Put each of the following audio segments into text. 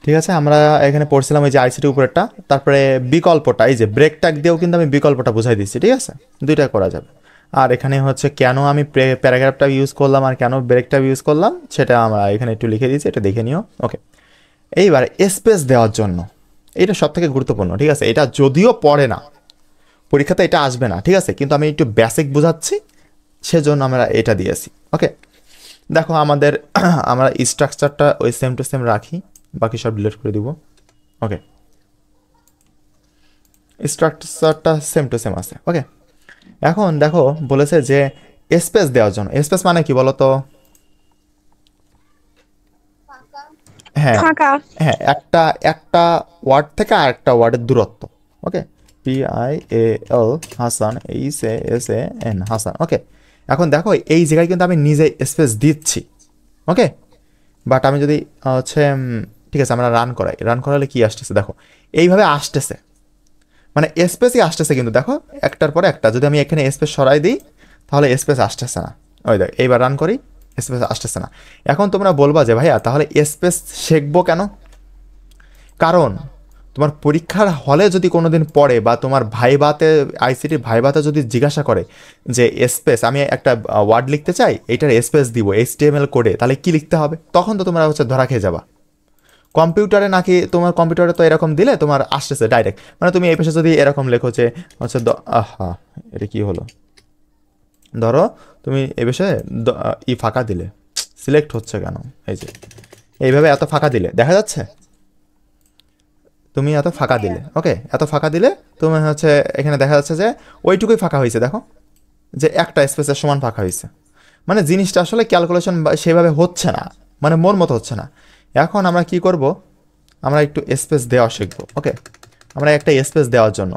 ঠিক আছে, আমরা এখানে পড়ছিলাম ওই যে আইসিটি উপরেরটা, তারপরে বিকল্পটা এই যে ব্রেক ট্যাগ দিয়েও কিন্তু আমি বিকল্পটা বুঝাই দিচ্ছি, ঠিক আছে, দুইটা করা যাবে। আর এখানে হচ্ছে কেন আমি প্যারাগ্রাফটা ইউজ করলাম আর কেন ব্রেকটা ইউজ করলাম সেটা আমরা এখানে একটু লিখে দিয়েছি, এটা দেখে নিও। ওকে, এইবার স্পেস দেওয়ার জন্য এটা সব থেকে গুরুত্বপূর্ণ, ঠিক আছে, এটা যদিও পড়ে না পরীক্ষাতে, এটা আসবে না, ঠিক আছে, কিন্তু আমি একটু বেসিক বোঝাচ্ছি সেজন্য আমরা এটা দিয়েছি। ওকে, দেখো আমাদের আমরা স্ট্রাকচারটা ওই সেম টু সেম রাখি, বাকি সব ডিলিট করে দিব। ওকে, স্ট্রাকচারটা সেম টু সেম আছে। ওকে, এখন দেখো বলেছে যে স্পেস দেওয়ার জন্য, স্পেস মানে কি বলো তো? হ্যাঁ, ফাঁকা। হ্যাঁ, একটা একটা ওয়ার্ড থেকে আর একটা ওয়ার্ডের দূরত্ব। ওকে, PIAL হাসান, HASAN হাসান। ওকে, এখন দেখো এই জায়গায় কিন্তু আমি নিজে স্পেস দিচ্ছি। ওকে, বাট আমি যদি হচ্ছে ঠিক আছে আমরা রান করাই, রান করালে কি আসতেছে দেখো, এইভাবে আসতেছে, মানে স্পেসই আসতেছে, কিন্তু দেখো একটার পরে একটা, যদি আমি এখানে স্পেস সরাই দিই তাহলে স্পেস আসতেছে না। ওই দেখ এইবার রান করি, স্পেস আসতেছে না। এখন তোমরা বলবা যে ভাইয়া তাহলে স্পেস শিখবো কেন? কারণ তোমার পরীক্ষার হলে যদি কোনোদিন পড়ে বা তোমার ভাইভাতে, আইসিটির ভাইভাতে যদি জিজ্ঞাসা করে যে স্পেস, আমি একটা ওয়ার্ড লিখতে চাই, এইটার স্পেস দিব HTML কোডে, তাহলে কি লিখতে হবে, তখন তো তোমরা হচ্ছে ধরা খেয়ে যাবা। কম্পিউটারে নাকি, তোমার কম্পিউটারে তো এরকম দিলে তোমার আসতেছে ডাইরেক্ট, মানে তুমি এই পাশে যদি এরকম লেখো যে হচ্ছে আহা, এটা কি হলো, ধরো তুমি এই পাশে ফাঁকা দিলে, সিলেক্ট হচ্ছে কেন, এই যে এইভাবে এত ফাঁকা দিলে দেখা যাচ্ছে, তুমি এত জি ফাঁকা ভাইয়া। দিলে, ওকে, এত ফাঁকা দিলে তুমি হচ্ছে এখানে দেখা যাচ্ছে যে ওইটুকুই ফাঁকা হয়েছে, দেখো যে একটা স্পেসের সমান ফাঁকা হয়েছে, মানে জিনিসটা আসলে ক্যালকুলেশন সেভাবে হচ্ছে না, মানে মন মতো হচ্ছে না। এখন আমরা কি করব, আমরা একটু স্পেস দেওয়া শিখবো। ওকে, আমরা একটা স্পেস দেওয়ার জন্য,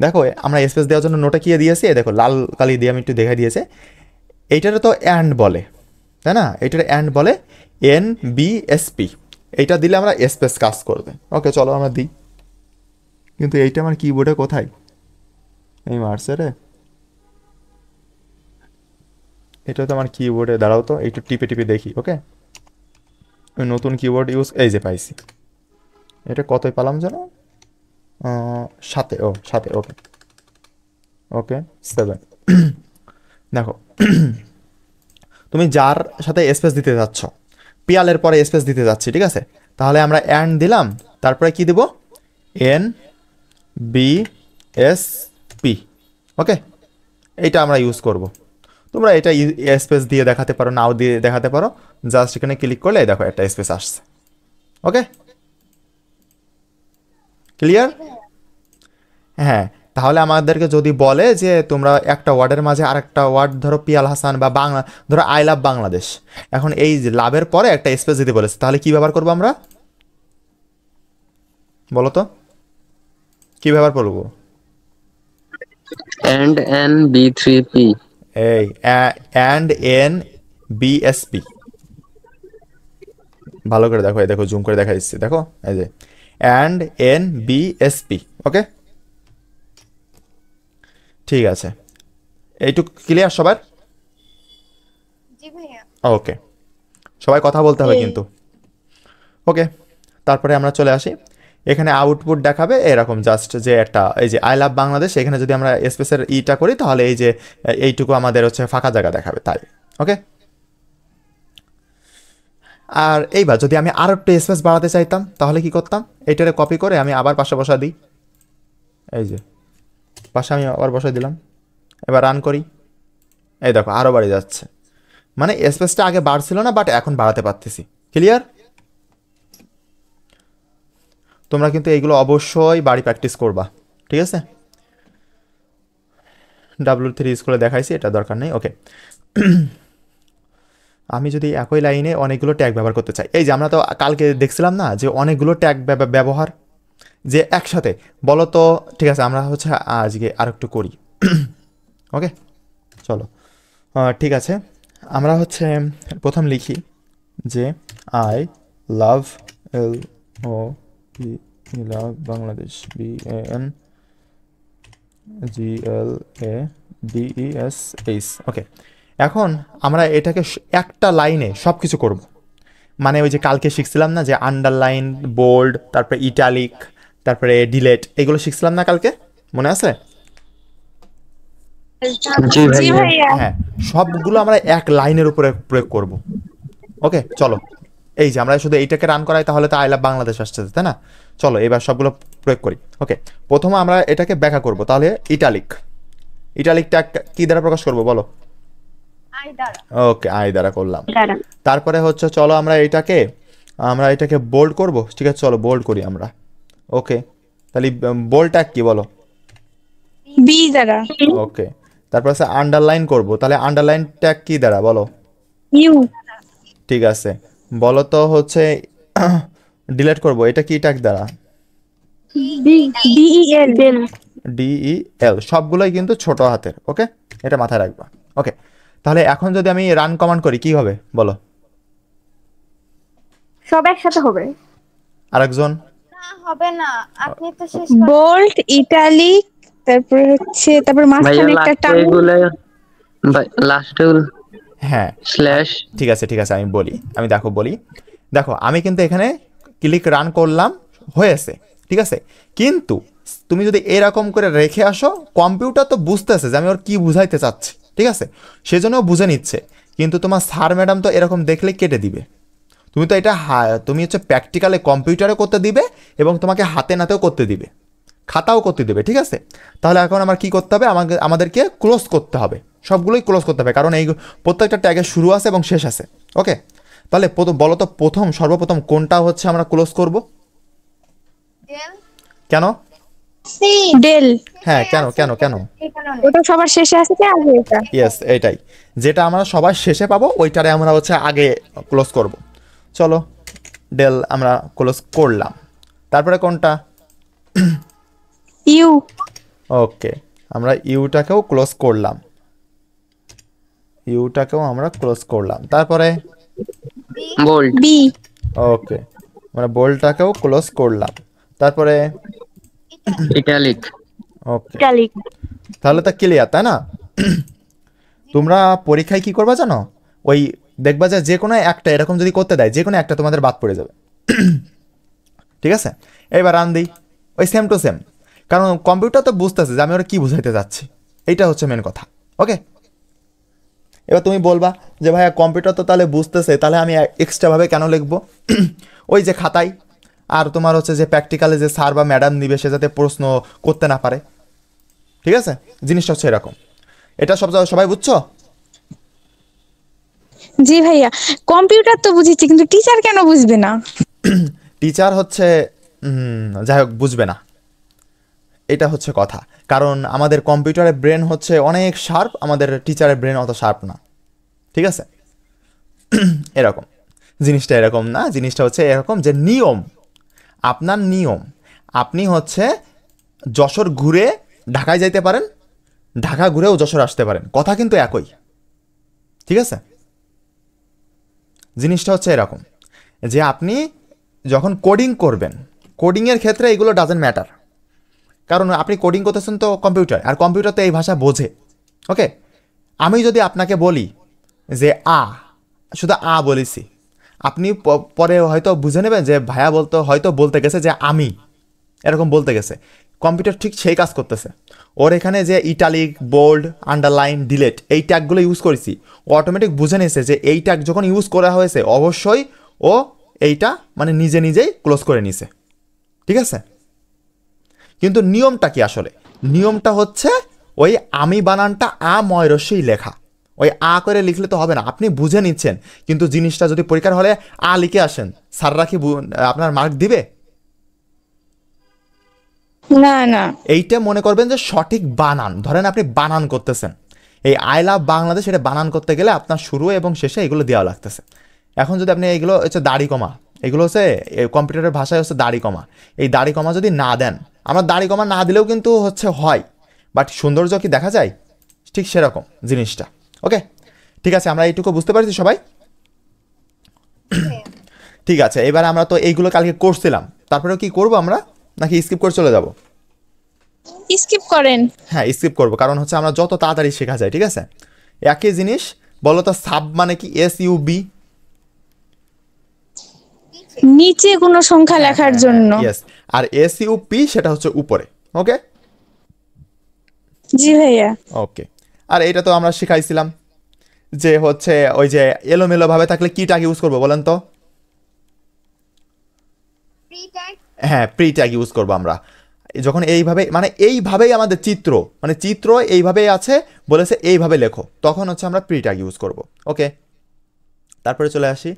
দেখো আমরা স্পেস দেওয়ার জন্য নোটে কি দিয়েছি, দেখো লাল কালি দিয়ে আমি একটু দেখা দিয়েছে, এইটারে তো অ্যান্ড বলে, তাই না, এইটারে অ্যান্ড বলে, NBSP, এইটা দিলে আমরা স্পেস কাজ করবে। ওকে, চলো আমরা দিই, কিন্তু এইটা আমার কিবোর্ডে কোথায়, এই মার্সে রে, এটা তো আমার কিবোর্ডে, দাঁড়াও তো একটু টিপে টিপে দেখি। ওকে, ওই নতুন কিবোর্ড ইউজ, এই যে পাইছি, এটা কতই পেলাম যেন, 7-এ, ও 7-এ, ওকে, ওকে 7। দেখো তুমি যার সাথে স্পেস দিতে যাচ্ছ, পিয়ালের পরে স্পেস দিতে যাচ্ছি, ঠিক আছে, তাহলে আমরা অ্যান্ড দিলাম, তারপরে কি দিব, NBSP। ওকে, এইটা আমরা ইউজ করব, তোমরা এটা স্পেস দিয়ে দেখাতে পারো, নাও দিয়ে দেখাতে পারো, জাস্ট এখানে ক্লিক করলে দেখো একটা স্পেস আসছে। ওকে, ক্লিয়ার? জি ভাইয়া। হ্যাঁ, তাহলে আমাদেরকে যদি বলে যে তোমরা একটা ওয়ার্ডের মাঝে আরেকটা ওয়ার্ড, ধরো পিয়াল হাসান বা বাংলা, ধরো আই লাভ বাংলাদেশ, এখন এই যে লাভের পরে একটা স্পেস দিতে বলেছে, তাহলে কি ব্যবহার করবো আমরা, বলো তো, কি ব্যবহার করবো? and NB3P. এই অ্যান্ড NBSP, ভালো করে দেখো, এই দেখো জুম করে দেখা দিচ্ছি, দেখো এই যে অ্যান্ড NBSP। ওকে, ঠিক আছে, এইটুকু ক্লিয়ার সবার? জি ভাইয়া। ওকে, সবাই কথা বলতে হবে জি। কিন্তু। ওকে, তারপরে আমরা চলে আসি, এখানে আউটপুট দেখাবে এরকম জাস্ট যে একটা, এই যে আই লাভ বাংলাদেশ, এখানে যদি আমরা স্পেসের ইটা করি তাহলে এই যে এইটুকু আমাদের হচ্ছে ফাঁকা জায়গা দেখাবে, তাই। ওকে, আর এইবার যদি আমি আরও একটু স্পেস বাড়াতে চাইতাম তাহলে কি করতাম, এইটারে কপি করে আমি আবার পাশে বসা দিই, এই যে পাশে আমি আবার বসাই দিলাম, এবার রান করি, এই দেখো আরও বাড়ি যাচ্ছে, মানে স্পেসটা আগে বাড়ছিল না, বাট এখন বাড়াতে পারতেছি। ক্লিয়ার? তোমরা কিন্তু এইগুলো অবশ্যই বাড়ি প্র্যাকটিস করবা, ঠিক আছে, W3 স্কুলে দেখাইছি, এটা দরকার নেই। ওকে, আমি যদি একই লাইনে অনেকগুলো ট্যাগ ব্যবহার করতে চাই, এই যে আমরা তো কালকে দেখছিলাম না যে অনেকগুলো ট্যাগ ব্যবহার, যে একসাথে, বলো তো, ঠিক আছে আমরা হচ্ছে আজকে আর একটু করি। ওকে, চলো, ঠিক আছে, আমরা হচ্ছে প্রথম লিখি যে I love, LOV, love Bangladesh, BANGLADES। ওকে, এখন আমরা এটাকে একটা লাইনে সব কিছু করব, মানে ওই যে কালকে শিখছিলাম না যে আন্ডারলাইন, বোল্ড, তারপরে ইটালিক, তারপরে ডিলেট, এগুলো শিখছিলাম না কালকে, মনে আছে? জি জি ভাইয়া। ভাইয়া। হ্যাঁ, সবগুলো আমরা এক লাইনের উপরে প্রয়োগ করব। ওকে চলো, এই যে আমরা শুধু এইটাকে রান করাই তাহলে তো আই লাভ বাংলাদেশ আসছে, তাই না? চলো এবার সবগুলো প্রয়োগ করি। ওকে, প্রথমে আমরা এটাকে ব্যাখ্যা করব। তাহলে ইটালিক, ইটালিকটা কি দ্বারা প্রকাশ করব বলো? আই দ্বারা। ওকে, আই দ্বারা করলাম। দাঁড়া। তারপরে হচ্ছে চলো আমরা এটাকে বোল্ড করব। ঠিক আছে, চলো বোল্ড করি আমরা। ওকে, তাহলে বোল্ডটা কি বলো? বি দ্বারা। ওকে, তারপর হচ্ছে আন্ডারলাইন করব। তাহলে আন্ডারলাইনটা কি দ্বারা বলো? ইউ। ঠিক আছে, বলো তো হচ্ছে ডিলিট করব, এটা কি ট্যাগ দ্বারা? ডি ই এল ডেল। DEL, সবগুলোই কিন্তু ছোট হাতের। ওকে, এটা মাথায় রাখবা। ওকে, তাহলে এখন যদি আমি রান কমান্ড করি কি হবে বলো? সব একসাথে হবে। আরেকজন? না হবে না, আপনি তো শেষ বোল্ড, ইটালিক, তারপর ভাইয়া মাঝখানে একটা লাস্টে টান। এগুলো লাস্টে হ্যাঁ, স্ল্যাশ। ঠিক আছে ঠিক আছে, আমি বলি। দেখো আমি কিন্তু এখানে ক্লিক রান করলাম, হয়েছে, ঠিক আছে। কিন্তু তুমি যদি এরকম করে রেখে আসো, কম্পিউটার তো বুঝতেছে যে আমি ওর কি বুঝাইতে চাচ্ছি, ঠিক আছে, সেজন্য ও বুঝে নিচ্ছে। কিন্তু তোমার স্যার ম্যাডাম তো এরকম দেখলে কেটে দিবে। তুমি তো এটা তুমি হচ্ছে প্র্যাকটিক্যালে কম্পিউটারে করতে দিবে এবং তোমাকে হাতে নাতেও করতে দিবে, খাতাও করতে দিবে, ঠিক আছে। তাহলে এখন আমার কি করতে হবে? আমাদেরকে ক্লোজ করতে হবে, সবগুলোই ক্লোজ করতে হবে, কারণ এই প্রত্যেকটা ট্যাগের শুরু আছে এবং শেষ আছে। ওকে, তাহলে বলো তো সর্বপ্রথম কোনটা হচ্ছে আমরা ক্লোজ করব? ডেল। কেন? ডেল। হ্যাঁ, কেন কেন কেন? এই কারণে। ওটা সবার শেষে আছে কি আগে এটা? ইয়েস, এটাই, যেটা আমরা সবার শেষে পাবো ওইটারে আমরা হচ্ছে আগে ক্লোজ করব। চলো, ডেল আমরা ক্লোজ করলাম। তারপরে কোনটা? ইউ। ওকে, আমরা ইউটাকেও ক্লোজ করলাম, আমরা ক্লোজ করলাম। তারপরে বোল্ড। বি। ওকে, আমরা বোল্টটাকেও ক্লোজ করলাম। তারপরে ইটালিক। ওকে, ইটালিক। তাহলে তো ক্লিয়ার, তাই না? তোমরা পরীক্ষায় কি করবা জানো? ওই দেখবা যে কোনো একটা এরকম যদি করতে দেয়, যে কোনো একটা তোমাদের বাদ পড়ে যাবে। ঠিক আছে, এবার রান দিই, ওই সেম টু সেম, কারণ কম্পিউটার তো বুঝতেছে যে আমি ওরা কি বুঝাইতে যাচ্ছি, এইটা হচ্ছে মেন কথা। ওকে, এবার তুমি বলবা যে ভাইয়া কম্পিউটার তো তাহলে বুঝতেছে, তাহলে আমি এক্সট্রাভাবে কেন লিখবো? ওই যে খাতায়, আর তোমার হচ্ছে যে প্র্যাকটিক্যালে যে স্যার বা ম্যাডাম দিবে সে যাতে প্রশ্ন করতে না পারে, ঠিক আছে, জিনিসটা হচ্ছে এরকম। এটা সবাই বুঝছো? জি ভাইয়া, কম্পিউটার তো বুঝেছি কিন্তু টিচার কেন বুঝবে না? টিচার হচ্ছে যাই হোক বুঝবে না, এটা হচ্ছে কথা। কারণ আমাদের কম্পিউটারের ব্রেন হচ্ছে অনেক শার্প, আমাদের টিচারের ব্রেন অত শার্প না, ঠিক আছে। এরকম জিনিসটা এরকম না, জিনিসটা হচ্ছে এরকম যে আপনার নিয়ম, আপনি হচ্ছে যশোর ঘুরে ঢাকায় যাইতে পারেন, ঢাকা ঘুরেও যশোর আসতে পারেন, কথা কিন্তু একই, ঠিক আছে। জিনিসটা হচ্ছে এরকম যে আপনি যখন কোডিং করবেন, কোডিংয়ের ক্ষেত্রে এগুলো ডাজেন্ট ম্যাটার, কারণ আপনি কোডিং করতেছেন তো কম্পিউটার, আর কম্পিউটার তো এই ভাষা বোঝে। ওকে, আমি যদি আপনাকে বলি যে শুধু বলেছি, আপনি পরে হয়তো বুঝে নেবেন যে ভাইয়া হয়তো বলতে গেছে যে আমি, এরকম বলতে গেছে। কম্পিউটার ঠিক সেই কাজ করতেছে, ওর এখানে যে ইটালিক, বোল্ড, আন্ডারলাইন, ডিলেট এই ট্যাগগুলো ইউজ করেছি, ও অটোমেটিক বুঝে নিয়েছে যে এই ট্যাগ যখন ইউজ করা হয়েছে অবশ্যই ও এইটা মানে নিজেই ক্লোজ করে নিছে, ঠিক আছে। কিন্তু নিয়মটা কি আসলে? নিয়মটা হচ্ছে ওই আমি বানানটা ময়রস্যই লেখা, ওই করে লিখলে তো হবে না, আপনি বুঝে নিচ্ছেন, কিন্তু জিনিসটা যদি পরীক্ষার হলে লিখে আসেন, স্যাররা কি আপনার মার্ক দিবে? না না। এইটা মনে করবেন যে সঠিক বানান, ধরেন আপনি বানান করতেছেন, এই আই লাভ বাংলাদেশ, এটা বানান করতে গেলে আপনার শুরু এবং শেষে এগুলো দেওয়া লাগতেছে। এখন যদি আপনি এগুলো হচ্ছে দাড়ি কমা, এগুলো হচ্ছে কম্পিউটারের ভাষায় হচ্ছে দাড়ি কমা, এই দাড়ি কমা যদি না দেন, আমরা দাড়ি কমা না দিলেও কিন্তু হচ্ছে হয়, বাট সৌন্দর্য কি দেখা যায়? ঠিক সেরকম জিনিসটা। ওকে, ঠিক আছে, আমরা এইটুকু বুঝতে পারছি সবাই? ঠিক আছে, এবার আমরা তো এইগুলো কালকে করছিলাম, তারপরেও কি করব আমরা, নাকি স্কিপ করে চলে যাব? স্কিপ করেন। হ্যাঁ, স্কিপ করবো, কারণ হচ্ছে আমরা যত তাড়াতাড়ি শেখা যায়, ঠিক আছে। একই জিনিস বলো তো, সাব মানে কি? SUB, নিচে কোনো সংখ্যা লেখার জন্য। ইয়েস, আর এসইউপি সেটা হচ্ছে উপরে। ওকে জি ভাইয়া। ওকে, আর এটা তো আমরা শিখাইছিলাম যে হচ্ছে ওই যে এলোমেলো ভাবে থাকলে কি ট্যাগ ইউজ করবো বলেন তো? Pre tag. হ্যাঁ, প্রি ট্যাগ ইউজ করবো আমরা যখন এইভাবে, মানে এইভাবেই আমাদের চিত্র, মানে চিত্র এইভাবেই আছে বলেছে এইভাবে লেখো, তখন হচ্ছে আমরা প্রি ট্যাগ ইউজ করব। ওকে, তারপরে চলে আসি।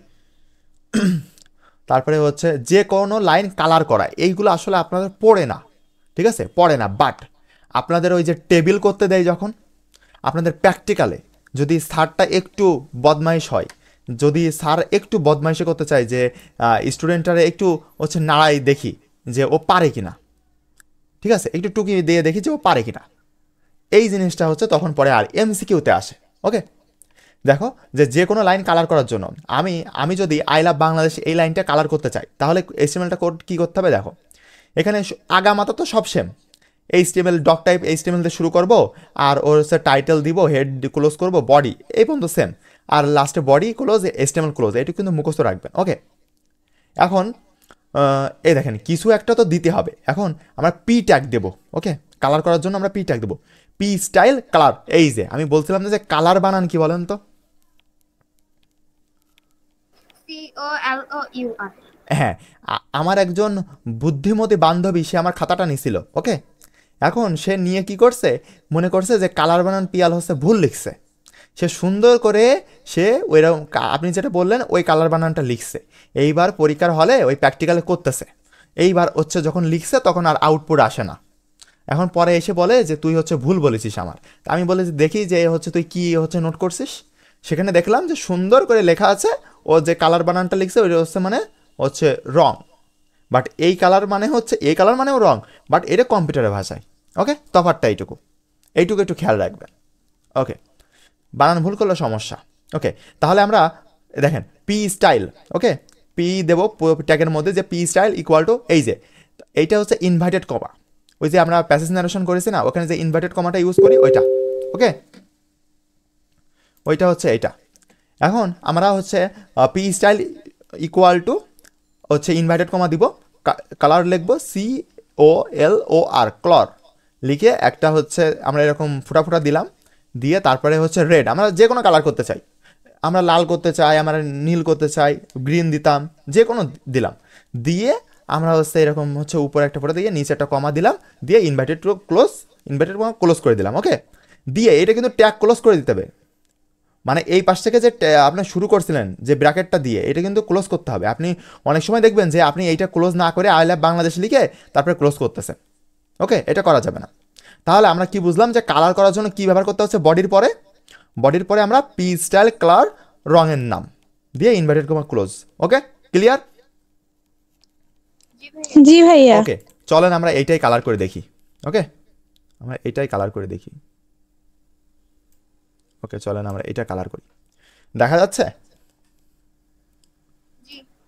তারপরে হচ্ছে যে কোনো লাইন কালার করা, এইগুলো আসলে আপনাদের পড়ে না, ঠিক আছে, পড়ে না, বাট আপনাদের ওই যে টেবিল করতে দেয় যখন আপনাদের প্র্যাকটিক্যালে, যদি স্যারটা একটু বদমাইশ হয়, যদি স্যার একটু বদমাইশি করতে চায় যে স্টুডেন্টটারে একটু হচ্ছে নাড়াই দেখি যে ও পারে কিনা, ঠিক আছে, একটু টুকি দিয়ে দেখি যে ও পারে কিনা, এই জিনিসটা হচ্ছে তখন পরে আর এমসিকিউতে আসে। ওকে, দেখো যে কোনো লাইন কালার করার জন্য আমি যদি আই লাভ বাংলাদেশ এই লাইনটা কালার করতে চাই, তাহলে এইচটিএমএলটা কোড কী করতে হবে? দেখো এখানে আগামাতা তো সব same, HTML doc type HTML দিয়ে শুরু করব, আর ওর হচ্ছে টাইটেল দিব, হেড ক্লোজ করব, বডি এই পর্যন্ত সেম, আর লাস্টে বডি ক্লোজ এইচটিএমএল ক্লোজ, এটুকু কিন্তু মুখস্থ রাখবেন। ওকে, এখন এই দেখেন কিছু একটা তো দিতে হবে, এখন আমরা পি ট্যাগ দেবো। ওকে, কালার করার জন্য আমরা পি ট্যাগ দেবো, পি স্টাইল কালার। এই যে আমি বলছিলাম যে কালার বানান কি বলেন তো? COLOUR। হ্যাঁ, আমার একজন বুদ্ধিমতী বান্ধবী সে আমার খাতাটা নিছিল। ওকে, এখন সে নিয়ে কি করছে, মনে করছে যে কালার বানান পিয়াল হচ্ছে ভুল লিখছে, সে সুন্দর করে সে ওইরকম আপনি যেটা বললেন ওই কালার বানানটা লিখছে, এইবার পরীক্ষার হলে ওই প্র্যাকটিক্যালে করতেছে, এইবার হচ্ছে যখন লিখছে তখন আর আউটপুট আসে না, এখন পরে এসে বলে যে তুই হচ্ছে ভুল বলেছিস আমার। তা আমি বলে যে দেখি যে হচ্ছে তুই কি হচ্ছে নোট করছিস, সেখানে দেখলাম যে সুন্দর করে লেখা আছে ও যে কালার বানানটা লিখছে ওইটা হচ্ছে মানে হচ্ছে রং, বাট এই কালার মানে হচ্ছে এই কালার মানেও রং, বাট এটা কম্পিউটারের ভাষায়। ওকে, তফাৎটা এইটুকু একটু খেয়াল রাখবেন। ওকে, বানান ভুল করলে সমস্যা। ওকে, তাহলে আমরা দেখেন পি স্টাইল, ওকে, পি দেবো ট্যাগের মধ্যে যে পি স্টাইল ইকুয়াল টু এই যে এইটা হচ্ছে ইনভার্টেড কমা, ওই যে আমরা প্যাসেজ ন্যারেশন করেছি না, ওখানে যে ইনভার্টেড কমাটা ইউজ করি ওইটা। ওকে, ওইটা হচ্ছে এইটা। এখন আমরা হচ্ছে পি স্টাইল ইকুয়াল টু হচ্ছে ইনভার্টেড কমা দিব, কালার লিখবো COLOR ক্লর, লিখে একটা হচ্ছে আমরা এরকম ফুটা ফুটা দিলাম, দিয়ে তারপরে হচ্ছে রেড, আমরা যে কোনো কালার করতে চাই, আমরা লাল করতে চাই, আমরা নীল করতে চাই, গ্রিন দিতাম, যে কোনো দিলাম, দিয়ে আমরা হচ্ছে এরকম হচ্ছে উপরে একটা ফোটা দিয়ে নিচে একটা কমা দিলাম, দিয়ে ইনভার্টেড কমা ক্লোজ করে দিলাম। ওকে, দিয়ে এটা কিন্তু ট্যাগ ক্লোজ করে দিতে হবে, মানে এই পাশ থেকে যে আপনি শুরু করছিলেন যে ব্র্যাকেটটা দিয়ে এটা কিন্তু ক্লোজ করতে হবে। আপনি অনেক সময় দেখবেন যে আপনি এইটা ক্লোজ না করে আই লাভ বাংলাদেশ লিখে তারপরে ক্লোজ করতেছেন। ওকে, এটা করা যাবে না। তাহলে আমরা কি বুঝলাম যে কালার করার জন্য কি ব্যবহার করতে হচ্ছে, বডির পরে আমরা পি স্টাইল কালার রঙের নাম দিয়ে ইনভার্টেড কমা ক্লোজ। ওকে, ক্লিয়ার? জি ভাইয়া। ওকে, চলেন আমরা এইটাই কালার করে দেখি। ওকে, আমরা এইটাই কালার করে দেখি। ওকে, চলেন আমরা এটা কালার করি, দেখা যাচ্ছে?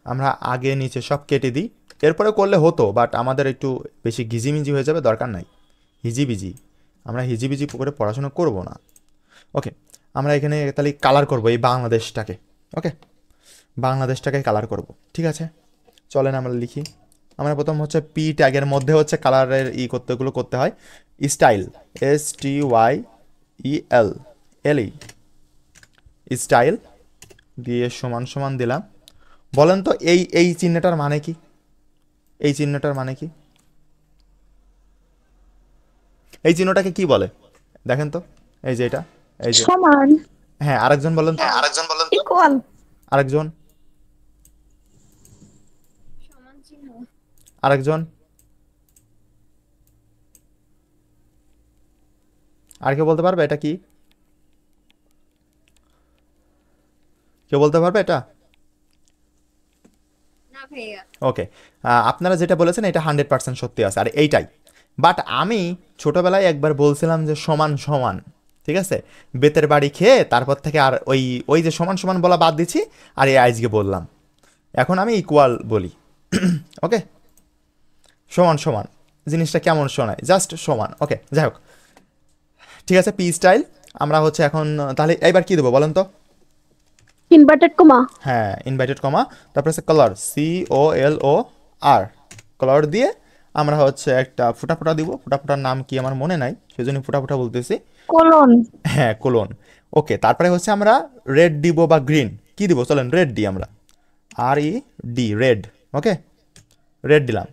আমরা আগে নিচে সব কেটে দিই, এরপরে করলে হতো, বাট আমাদের একটু বেশি ঘিজিমিজি হয়ে যাবে, দরকার নাই হিজিবিজি, আমরা হিজিবিজি করে পড়াশোনা করব না। ওকে, আমরা এখানে তাহলে কালার করব এই বাংলাদেশটাকে। ওকে, বাংলাদেশটাকে কালার করব, ঠিক আছে, চলেন আমরা লিখি। আমরা প্রথম হচ্ছে পি ট্যাগের মধ্যে হচ্ছে কালারের এগুলো করতে হয়, স্টাইল STYEL স্টাইল দিয়ে সমান সমান দিলাম। বলেন তো এই চিহ্নটার মানে কি, এই চিহ্নটার মানে কি, এই চিহ্নটাকে কি বলে দেখেন তো, এই যে এটা, এই যে সমান। হ্যাঁ, আরেকজন বলেন তো, ইকুয়াল। আরেকজন, সমান চিহ্ন। আরেকজন, আর কেউ বলতে পারবে এটা কি? কেউ বলতে পারবে এটা? না ভাইয়া। ওকে, আপনারা যেটা বলেছেন এটা 100% সত্যি আছে, আর এইটাই। বাট আমি ছোটবেলায় একবার বলছিলাম যে সমান সমান, ঠিক আছে, বেতের বাড়ি খেয়ে তারপর থেকে আর ওই যে সমান সমান বলা বাদ দিচ্ছি, আর এই আজকে বললাম, এখন আমি ইকুয়াল বলি। ওকে, সমান সমান জিনিসটা কেমন শোনায়, জাস্ট সমান। ওকে, যাই হোক, ঠিক আছে, পি স্টাইল আমরা হচ্ছে এখন তাহলে এইবার কি দেবো বলেন তো? Inverted comma. হ্যাঁ ইনভার্টেড কমা, তারপরে হচ্ছে কালার COLOR, কালার দিয়ে আমরা হচ্ছে একটা ফুটা ফুটা দিব। ফুটা ফুটার নাম কি আমার মনে নাই, সেজন্য ফুটা ফুটা বলতেছি। কোলন। হ্যাঁ কোলন। ওকে, তারপরে হচ্ছে আমরা রেড দিব বা গ্রিন, কি দিব চলেন রেড দিই আমরা, RED, রেড। ওকে, রেড দিলাম,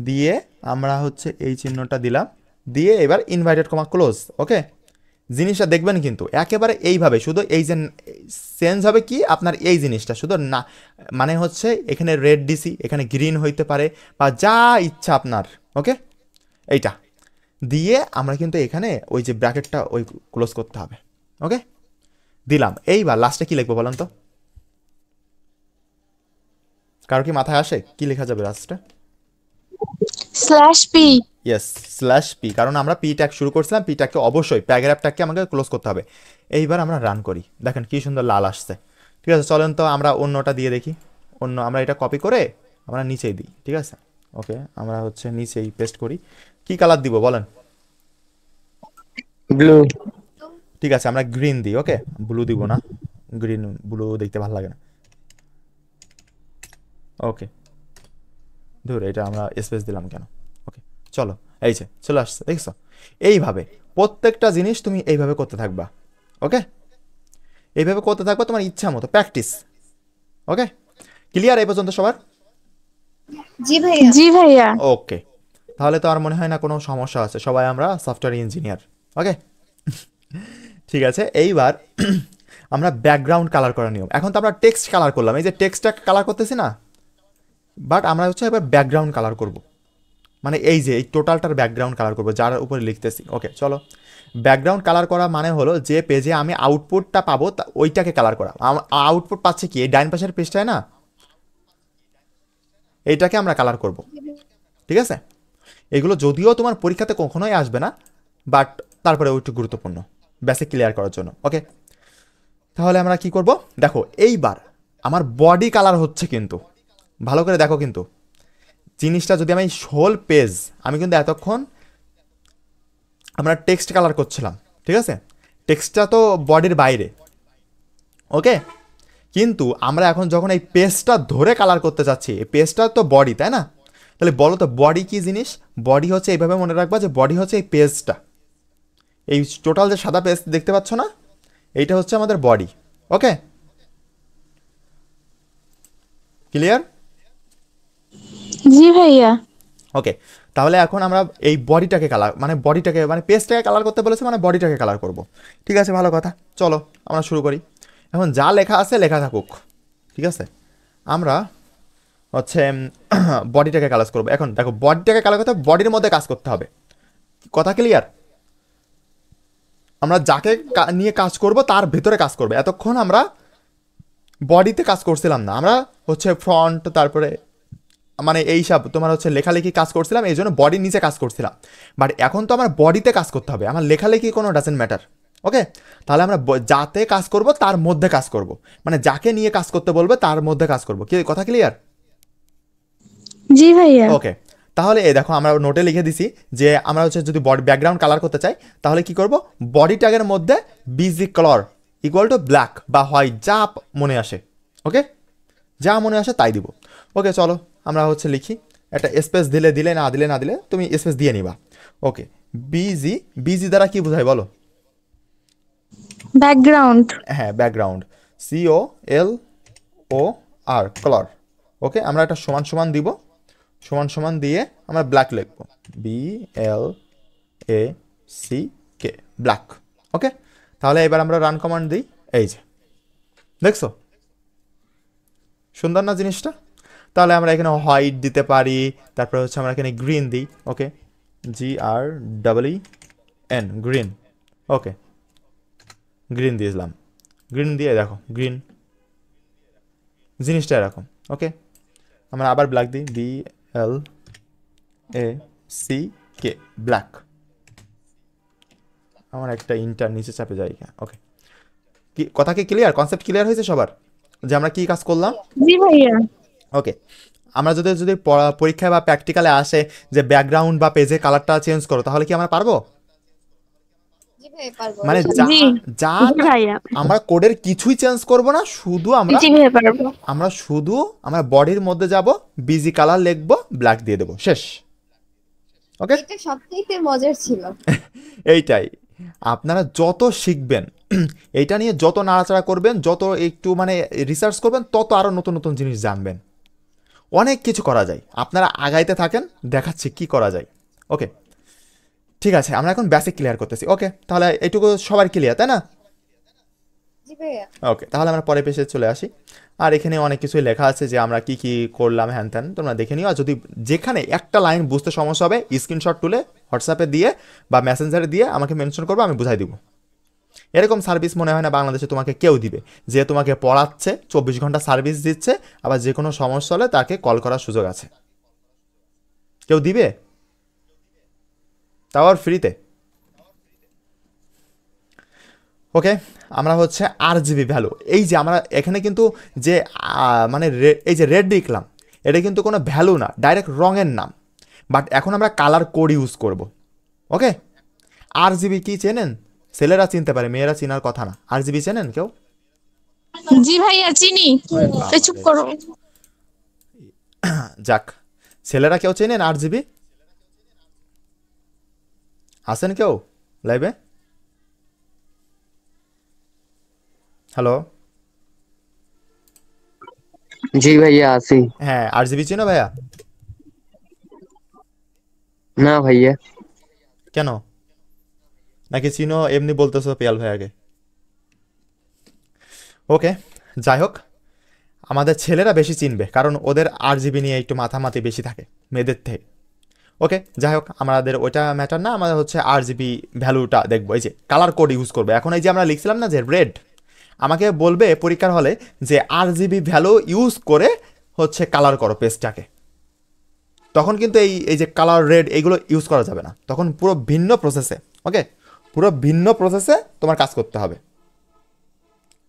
দিয়ে আমরা হচ্ছে এই চিহ্নটা দিলাম, দিয়ে এবার ইনভার্টেড কমা ক্লোজ। ওকে, জিনিসটা দেখবেন কিন্তু একেবারে এইভাবে, শুধু এই যে চেঞ্জ হবে কি আপনার এই জিনিসটা শুধু না, মানে হচ্ছে এখানে রেড দিছি, এখানে গ্রিন হইতে পারে বা যা ইচ্ছা আপনার। ওকে, এইটা দিয়ে আমরা কিন্তু এখানে ওই যে ব্র্যাকেটটা ওই ক্লোজ করতে হবে। ওকে, দিলাম। এইবার লাস্টে কি লিখবো বলেন তো, কারো কি মাথায় আসে কি লেখা যাবে লাস্টে? /p। ইয়েস, /p, কারণ আমরা পি ট্যাগ শুরু করছিলাম, পি ট্যাগকে অবশ্যই প্যারাগ্রাফটাকে আমাকে ক্লোজ করতে হবে। এইবার আমরা রান করি, দেখেন কি সুন্দর লাল আসছে। ঠিক আছে, চলেন তো আমরা অন্যটা দিয়ে দেখি। অন্য আমরা এটা কপি করে আমরা নিচেই দিই। ঠিক আছে, ওকে, আমরা হচ্ছে নিচেই পেস্ট করি। কি কালার দিব বলেন? ব্লু। ঠিক আছে, আমরা গ্রিন দিই। ওকে, ব্লু দিব না, গ্রিন ব্লু দেখতে ভালো লাগে না। ওকে, ধর এটা আমরা স্পেস দিলাম কেন? ওকে, চলো, এই যে চলে আসছে, দেখছো? এইভাবে প্রত্যেকটা জিনিস তুমি এইভাবে করতে থাকবা। ওকে, এইভাবে করতে থাকবা তোমার ইচ্ছা মতো, প্র্যাকটিস। ওকে, ক্লিয়ার এই পর্যন্ত সবার? জি ভাইয়া। জি ভাইয়া। ওকে, তাহলে তো আর মনে হয় না কোনো সমস্যা আছে, সবাই আমরা সফটওয়্যার ইঞ্জিনিয়ার। ওকে, ঠিক আছে। এইবার আমরা ব্যাকগ্রাউন্ড কালার করার নিয়ম, এখন তো আমরা টেক্সট কালার করলাম, এই যে টেক্সটটা কালার করতেছি না, বাট আমরা হচ্ছে এবার ব্যাকগ্রাউন্ড কালার করব, মানে এই যে এই টোটালটার ব্যাকগ্রাউন্ড কালার করব যার উপরে লিখতেছি। ওকে, চলো, ব্যাকগ্রাউন্ড কালার করা মানে হলো যে পেজে আমি আউটপুটটা পাবো ওইটাকে কালার করা। আউটপুট পাচ্ছে কি এই ডাইন পাশের পেজটায় না, এইটাকে আমরা কালার করব। ঠিক আছে, এগুলো যদিও তোমার পরীক্ষাতে কখনোই আসবে না, বাট তারপরে ওইটু গুরুত্বপূর্ণ বেসিক ক্লিয়ার করার জন্য। ওকে, তাহলে আমরা কি করব দেখো, এইবার আমার বডি কালার হচ্ছে, কিন্তু ভালো করে দেখো কিন্তু জিনিসটা, যদি আমি হোল পেজ, আমি কিন্তু এতক্ষণ আমরা টেক্সট কালার করছিলাম। ঠিক আছে, টেক্সটটা তো বডির বাইরে। ওকে, কিন্তু আমরা এখন যখন এই পেজটা ধরে কালার করতে চাচ্ছি, এই পেজটা তো বডি, তাই না? তাহলে বলো তো বডি কি জিনিস? বডি হচ্ছে, এইভাবে মনে রাখবা যে বডি হচ্ছে এই পেজটা, এই টোটাল যে সাদা পেজ দেখতে পাচ্ছ না, এইটা হচ্ছে আমাদের বডি। ওকে, ক্লিয়ার? জি ভাইয়া। ওকে, তাহলে এখন আমরা এই বডিটাকে কালার, মানে বডিটাকে, মানে পেজটাকে কালার করতে বলেছে, মানে বডিটাকে কালার করব। ঠিক আছে, ভালো কথা, চলো আমরা শুরু করি। এখন যা লেখা আছে লেখা থাকুক। ঠিক আছে, আমরা হচ্ছে বডিটাকে কালার করবো। এখন দেখো, বডিটাকে কালার করতে বডির মধ্যে কাজ করতে হবে, কথা ক্লিয়ার? আমরা যাকে নিয়ে কাজ করব তার ভেতরে কাজ করবে। এতক্ষণ আমরা বডিতে কাজ করছিলাম না, আমরা হচ্ছে ফ্রন্ট, তারপরে মানে এইসব তোমার হচ্ছে লেখালেখি কাজ করছিলাম, এই জন্য বডির নিচে কাজ করছিলাম। বাট এখন তো আমার বডিতে কাজ করতে হবে, আমার লেখালেখি কোনো ডাজেন্ট ম্যাটার। ওকে, তাহলে আমরা যাতে কাজ করব তার মধ্যে কাজ করব, মানে যাকে নিয়ে কাজ করতে বলবে তার মধ্যে কাজ করব। কি কথা ক্লিয়ার? জি ভাইয়া। ওকে, তাহলে এই দেখো আমরা নোটে লিখে দিছি যে আমরা হচ্ছে যদি বডি ব্যাকগ্রাউন্ড কালার করতে চাই, তাহলে কি করব, বডি ট্যাগের মধ্যে busy colour equal to black বা হোয়াইট, যা মনে আসে। ওকে, যা মনে আসে তাই দিব। ওকে, চলো আমরা হচ্ছে লিখি, একটা স্পেস দিলে দিলে, না দিলে না দিলে, তুমি স্পেস দিয়ে নিবা। ওকে, বিজি, বিজি দ্বারা কি বোঝায় বলো? ব্যাকগ্রাউন্ড। হ্যাঁ, ব্যাকগ্রাউন্ড, COLOR, কালার। ওকে, আমরা একটা সমান সমান দিব, সমান সমান দিয়ে আমরা ব্ল্যাক লিখবো, BLACK, ব্ল্যাক। ওকে, তাহলে এবার আমরা রান কমান্ড দিই, এই যে দেখছো সুন্দর না জিনিসটা? তাহলে আমরা এখানে হোয়াইট দিতে পারি, তারপরে হচ্ছে আমরা এখানে গ্রিন দিই। ওকে, GREEN, গ্রিন। ওকে, গ্রিন দিয়েছিলাম, গ্রিন দিয়ে দেখো গ্রিন জিনিসটা এরকম। ওকে, আমরা আবার ব্ল্যাক দিই, BLACK, ব্ল্যাক। আমার একটা ইন্টার নিচে চাপে যায়। ওকে, কি কথা কি ক্লিয়ার? কনসেপ্ট ক্লিয়ার হয়েছে সবার যে আমরা কি কাজ করলাম? জি ভাইয়া। ওকে, আমরা যদি যদি পরীক্ষায় বা প্র্যাকটিক্যালে আসে যে ব্যাকগ্রাউন্ড বা পেজে কালারটা চেঞ্জ করো, তাহলে কি আমরা পারবো? জি হ্যাঁ পারবো। মানে যা জি যা জি ভাইয়া। আমরা কোডের কিছুই চেঞ্জ করব না, শুধু জি ভাইয়া পারবো। আমরা বডির মধ্যে যাব, বিজি কালার লিখবো, ব্ল্যাক দিয়ে দেবো, শেষ। ওকে, এটা সবথেকে মজার ছিল। এইটাই। আপনারা যত শিখবেন, এইটা নিয়ে যত নাড়াচাড়া করবেন, যত একটু মানে রিসার্চ করবেন, তত আরো নতুন নতুন জিনিস জানবেন। অনেক কিছু করা যায়, আপনারা আগাইতে থাকেন, দেখাচ্ছি কি করা যায়। ওকে, ঠিক আছে, আমরা এখন বেসিক ক্লিয়ার করতেছি। ওকে, তাহলে এইটুকু সবার ক্লিয়ার, তাই না? জি ভাইয়া। ওকে, তাহলে আমরা পরে পেজে চলে আসি। আর এখানে অনেক কিছুই লেখা আছে যে আমরা কি কি করলাম, হ্যান ত্যান তোমরা দেখে নিও। আর যদি যেখানে একটা লাইন বুঝতে সমস্যা হবে, স্ক্রিনশট তুলে হোয়াটসঅ্যাপে দিয়ে বা মেসেঞ্জারে দিয়ে আমাকে মেনশন করবো, আমি বুঝাই দিব। এরকম সার্ভিস মনে হয় না বাংলাদেশে তোমাকে কেউ দিবে, যে তোমাকে পড়াচ্ছে, 24 ঘন্টা সার্ভিস দিচ্ছে, আবার যে কোনো সমস্যা হলে তাকে কল করার সুযোগ আছে। কেউ দিবে? তাও আর ফ্রিতে। ওকে, আমরা হচ্ছে RGB ভ্যালু, এই যে আমরা এখানে কিন্তু যে মানে এই যে রেড লিখলাম, এটা কিন্তু কোনো ভ্যালু না, ডাইরেক্ট রঙের নাম। বাট এখন আমরা কালার কোড ইউজ করব। ওকে, RGB কি চেনেন? ছেলেরা চিনতে পারে, মেয়েরা চেনার কথা না। RGB চেনেন কেউ? জি ভাইয়া চিনি। এই চুপ করো। যাক, ছেলেরা কেউ চেনেন RGB? আসেন কেউ লাইভে? হ্যালো, জি ভাইয়া আছি। হ্যাঁ RGB চেনো ভাইয়া? না ভাইয়া। কেন? নাকি চিনো এমনি বলতেছো পেয়াল ভাইয়াকে? ওকে, যাই হোক, আমাদের ছেলেরা বেশি চিনবে, কারণ ওদের RGB নিয়ে একটু মাথামাতি বেশি থাকে মেয়েদের থেকে। ওকে, যাই হোক, আমাদের ওইটা ম্যাটার না, আমাদের হচ্ছে RGB ভ্যালুটা দেখবো। এই যে কালার কোড ইউজ করবো। এখন এই যে আমরা লিখছিলাম না যে রেড, আমাকে বলবে পরীক্ষার হলে যে RGB ভ্যালু ইউজ করে হচ্ছে কালার করো পেজটাকে। তখন কিন্তু এই যে কালার রেড এইগুলো ইউজ করা যাবে না, তখন পুরো ভিন্ন প্রসেসে। ওকে, পুরো ভিন্ন প্রসেসে তোমার কাজ করতে হবে।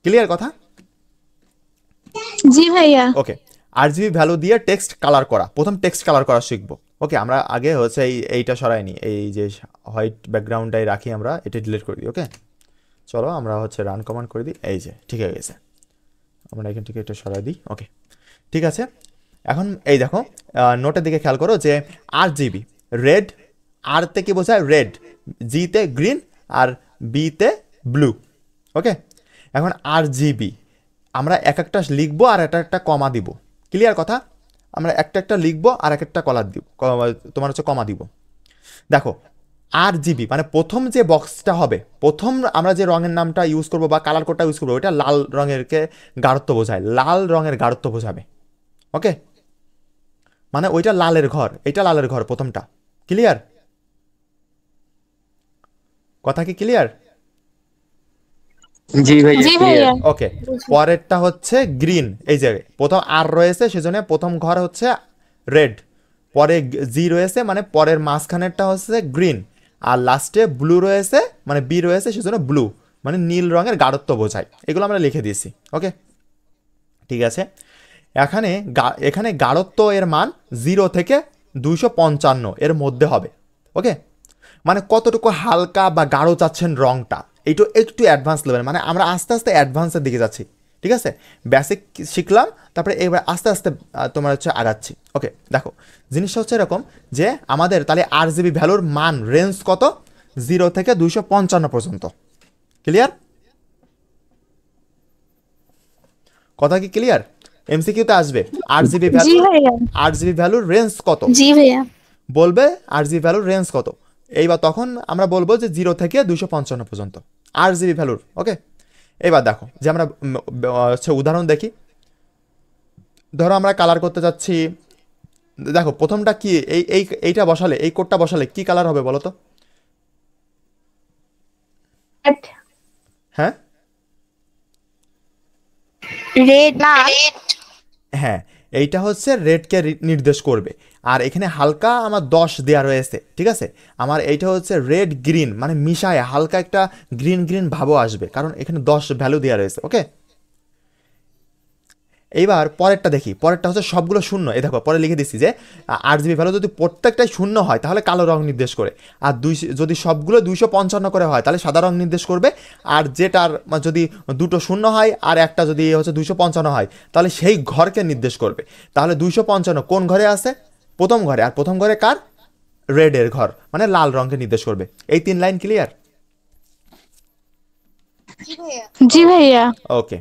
ক্লিয়ার কথা? জি ভাইয়া। ওকে, RGB ভ্যালু দিয়ে টেক্সট কালার করা, প্রথম টেক্সট কালার করা শিখবো। ওকে, আমরা আগে হচ্ছে এইটা সরাই নি, এই যে হোয়াইট ব্যাকগ্রাউন্ডটাই রাখি, আমরা এটা ডিলিট করে দিই। ওকে, চলো আমরা হচ্ছে রান কমান্ড করে দিই। এই যে ঠিক হয়ে গেছে, আমরা এখান থেকে এটা সরাই দিই। ওকে, ঠিক আছে। এখন এই দেখো, নোটের দিকে খেয়াল করো যে RGB রেড, আর তে কি বোঝায়? রেড, জিতে গ্রিন, আর বিতে ব্লু। ওকে, এখন RGB আমরা এক একটা লিখবো আর একটা একটা কমা দিব। ক্লিয়ার কথা? আমরা একটা একটা লিখবো আর এক একটা কলার দিব, তোমার হচ্ছে কমা দিব। দেখো, RGB মানে প্রথম যে বক্সটা হবে, প্রথম আমরা যে রঙের নামটা ইউজ করবো বা কালার কোডটা ইউজ করবো, ওইটা লাল রঙেরকে গাঢ়ত্ব বোঝায়, লাল রঙের গাঢ়ত্ব বোঝাবে। ওকে, মানে ওইটা লালের ঘর, এটা লালের ঘর প্রথমটা। ক্লিয়ার? কথা কি ক্লিয়ার? জি ভাইয়া জি ক্লিয়ার। ভাইয়া। ওকে, পরেরটা হচ্ছে গ্রিন, এই যে প্রথম আর রয়েছে সেজন্য প্রথম ঘর হচ্ছে রেড, পরে জি রয়েছে মানে পরের মাঝখানেরটা হচ্ছে গ্রিন, আর লাস্টে ব্লু রয়েছে মানে বি রয়েছে সেজন্য ব্লু, মানে নীল রঙের গাঢ়ত্ব বোঝায়। এগুলো আমরা লিখে দিয়েছি। ওকে, ঠিক আছে। এখানে এখানে গাঢ়ত্ব এর মান 0 থেকে 255 এর মধ্যে হবে। ওকে, মানে কতটুকু হালকা বা গাঢ় চাচ্ছেন রংটা, এইটা একটু অ্যাডভান্স লেভেল, মানে আমরা আস্তে আস্তে অ্যাডভান্সের দিকে যাচ্ছি। ঠিক আছে, বেসিক শিখলাম, তারপরে এবার আস্তে আস্তে তোমার হচ্ছে আগাচ্ছি। ওকে, দেখো জিনিসটা হচ্ছে এরকম যে আমাদের তাহলে RGB ভ্যালুর মান রেঞ্জ কত? 0 থেকে 255 পর্যন্ত। ক্লিয়ার? কথা কি ক্লিয়ার? MCQতে আসবে RGB জি ভ্যালু, ভাইয়া। RGB ভ্যালুর রেঞ্জ কত জি ভাইয়া। বলবে, RGB ভ্যালুর রেঞ্জ কত। এইবার তখন আমরা বলবো যে 0 থেকে 255 পর্যন্ত RGB ভ্যালুর। ওকে, এবার দেখো যে আমরা হচ্ছে উদাহরণ দেখি। ধরো আমরা কালার করতে যাচ্ছি, দেখো প্রথমটা কি, এইটা বসালে, এই কোডটা বসালে কি কালার হবে বলো তো? হ্যাঁ রেড না হ্যাঁ, এইটা হচ্ছে রেডকে নির্দেশ করবে। আর এখানে হালকা আমার 10 দেওয়া রয়েছে। ঠিক আছে, আমার এইটা হচ্ছে রেড গ্রিন, মানে মিশায় হালকা একটা গ্রিন গ্রিন ভাবও আসবে, কারণ এখানে 10 ভ্যালু দেওয়া রয়েছে। ওকে, এইবার পরেরটা দেখি, পরেরটা হচ্ছে সবগুলো শূন্য। এই দেখো পরে লিখে দিচ্ছি যে RGB ভ্যালু যদি প্রত্যেকটাই শূন্য হয় তাহলে কালো রং নির্দেশ করে, আর যদি সবগুলো 255 করে হয় তাহলে সাদা রং নির্দেশ করবে, আর যেটার যদি দুটো শূন্য হয় আর একটা যদি হচ্ছে 255 হয় তাহলে সেই ঘরকে নির্দেশ করবে। তাহলে 255 কোন ঘরে আছে? প্রথম ঘরে, আর প্রথম ঘরে কার? রেডের ঘর, মানে লাল রঙকে নির্দেশ করবে। এই 3 লাইন ক্লিয়ার? জি ভাইয়া। জি ভাইয়া। ওকে,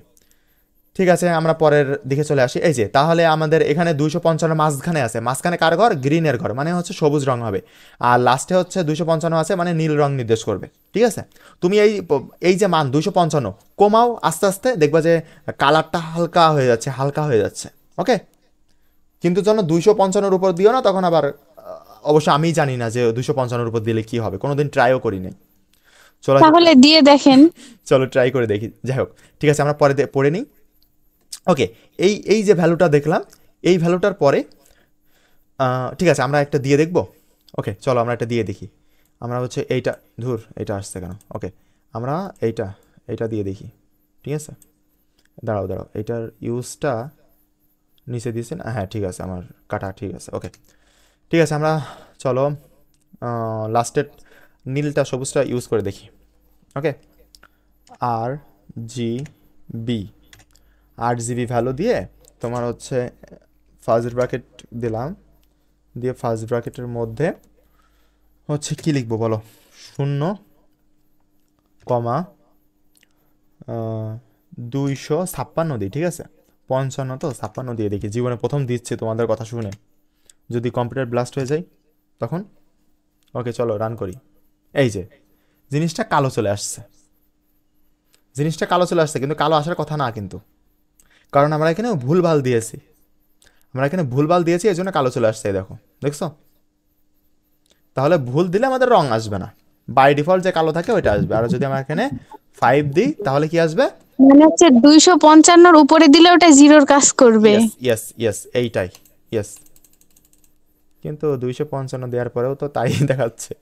ঠিক আছে, আমরা পরের দিকে চলে আসি। এই যে তাহলে আমাদের এখানে 255 মাঝখানে আছে, মাঝখানে কার ঘর? গ্রিনের ঘর, মানে হচ্ছে সবুজ রং হবে। আর লাস্টে হচ্ছে 255 আছে, মানে নীল রং নির্দেশ করবে। ঠিক আছে, তুমি এই যে মান 255 কমাও আস্তে আস্তে, দেখবা যে কালারটা হালকা হয়ে যাচ্ছে, হালকা হয়ে যাচ্ছে। ওকে, কিন্তু যেন 255-এর উপর দিও না, তখন আবার অবশ্য আমি জানি না যে 255-এর উপর দিলে কি হবে, কোনোদিন ট্রাইও করি নাই। চলো তাহলে দিয়ে দেখেন। চলো ট্রাই করে দেখি। যাই হোক, ঠিক আছে, আমরা পরে নিই। ওকে, এই যে ভ্যালুটা দেখলাম, এই ভ্যালুটার পরে ঠিক আছে আমরা একটা দিয়ে দেখব। ওকে, চলো আমরা একটা দিয়ে দেখি। আমরা হচ্ছে এইটা, এইটা আসছে কেন? ওকে, আমরা এইটা দিয়ে দেখি। ঠিক আছে, দাঁড়াও এইটার ইউজটা নিচে দিয়েছেন, হ্যাঁ ঠিক আছে, আমার কাটা ঠিক আছে। ওকে, ঠিক আছে, আমরা চলো লাস্টের নীলটা সবুজটা ইউজ করে দেখি। ওকে, RGB ভ্যালু দিয়ে তোমার হচ্ছে ফার্স্ট ব্র্যাকেট দিলাম, দিয়ে ফার্স্ট ব্র্যাকেটের মধ্যে হচ্ছে কি লিখবো বলো? 0,256 দিই। ঠিক আছে, 55 তো 56 দিয়ে দেখি। জীবনে প্রথম দিচ্ছি তোমাদের কথা শুনে, যদি কম্পিউটার ব্লাস্ট হয়ে যায় তখন। ওকে, চলো রান করি। এই যে জিনিসটা কালো চলে আসছে, কিন্তু কালো আসার কথা না কিন্তু, কারণ আমরা এখানে ভুলভাল দিয়েছি, এই জন্য কালো চলে আসছে। দেখো, দেখছো? তাহলে ভুল দিলে আমাদের রং আসবে না, বাই ডিফল্ট যে কালো থাকে ওইটা আসবে। আর যদি আমরা এখানে 5 দিই তাহলে কি আসবে? মানে হচ্ছে 255-র উপরে দিলে ওটা জিরোর কাজ করবে। ইয়েস এইটাই, ইয়েস। কিন্তু 255 দেওয়ার পরেও তো তাই দেখাচ্ছে।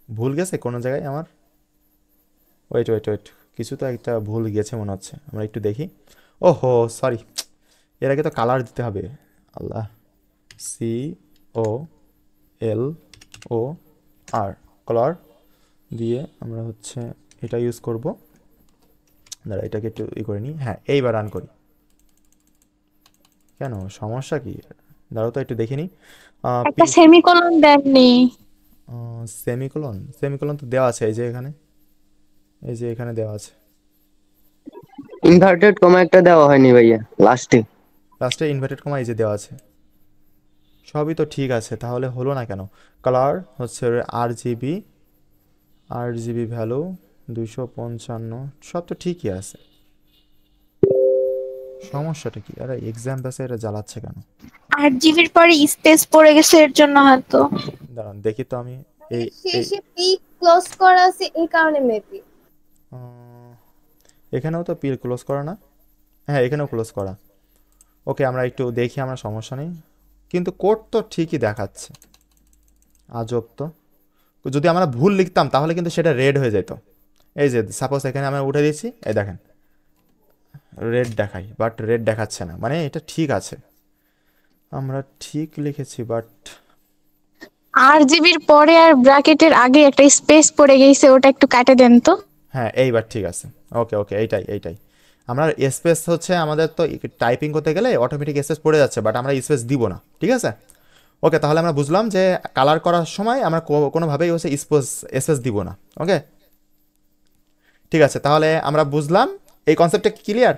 ভুল গেছে কোনো জায়গায় আমার। ওয়েট, কিছু তো একটা ভুল গেছে মনে হচ্ছে, আমরা একটু দেখি। ওহো সরি, এর আগে তো কালার দিতে হবে। আল্লাহ, COLOR, কালার দিয়ে আমরা হচ্ছে এটা ইউজ করব। দাঁড়া, এটাকে একটু করে নিই। হ্যাঁ, এইবার রান করি। কেন, সমস্যা কি? দাঁড়াও তো একটু দেখে নিই। একটা সেমিকোলন দেননি। সেমিকোলন তো দেওয়া আছে, এই যে এখানে দেওয়া আছে। ইনভার্টেড কমা একটা দেওয়া হয়নি ভাইয়া লাস্টে। লাস্টে ইনভার্টেড কমা এই যে দেওয়া আছে। সবই তো ঠিক আছে, তাহলে হলো না কেন? কালার হচ্ছে RGB ভ্যালু 255, সব তো ঠিকই আছে। সমস্যাটা কি? আরে এক্সাম পাসে এটা জ্বালাচ্ছে কেন? 8 জিবির পরে স্পেস পড়ে গেছে, এর জন্য হয়তো। দাঁড়ান দেখি তো আমি। এই শেষে পিক ক্লোজ করা আছে, এই কারণে মেবি। এখানেও তো পিল ক্লোজ করা না? হ্যাঁ, এখানেও ক্লোজ করা। ওকে, আমরা একটু দেখি, আমরা সমস্যা নেই, কিন্তু কোড তো ঠিকই দেখাচ্ছে। আজব তো, যদি আমরা ভুল লিখতাম তাহলে কিন্তু সেটা রেড হয়ে যেত। এই যে সাপোজ এখানে আমরা উঠে দিচ্ছি, এই দেখেন রেড দেখাই, বাট রেড দেখাচ্ছে না, মানে এটা ঠিক আছে, আমরা ঠিক লিখেছি বাট। RGB'র পরে আর ব্র্যাকেটের আগে একটা স্পেস পড়ে গেছে, ওটা একটু কাটে দেন তো। হ্যাঁ, এইবার ঠিক আছে। ওকে, এইটাই আমরা স্পেস হচ্ছে আমাদের তো টাইপিং করতে গেলে অটোমেটিক স্পেস পড়ে যাচ্ছে, বাট আমরা স্পেস দিব না। ঠিক আছে, ওকে, তাহলে আমরা বুঝলাম যে কালার করার সময় আমরা কোনোভাবেই হচ্ছে স্পেস দিব না। ওকে, ঠিক আছে, তাহলে আমরা বুঝলাম এই কনসেপ্টটা ক্লিয়ার।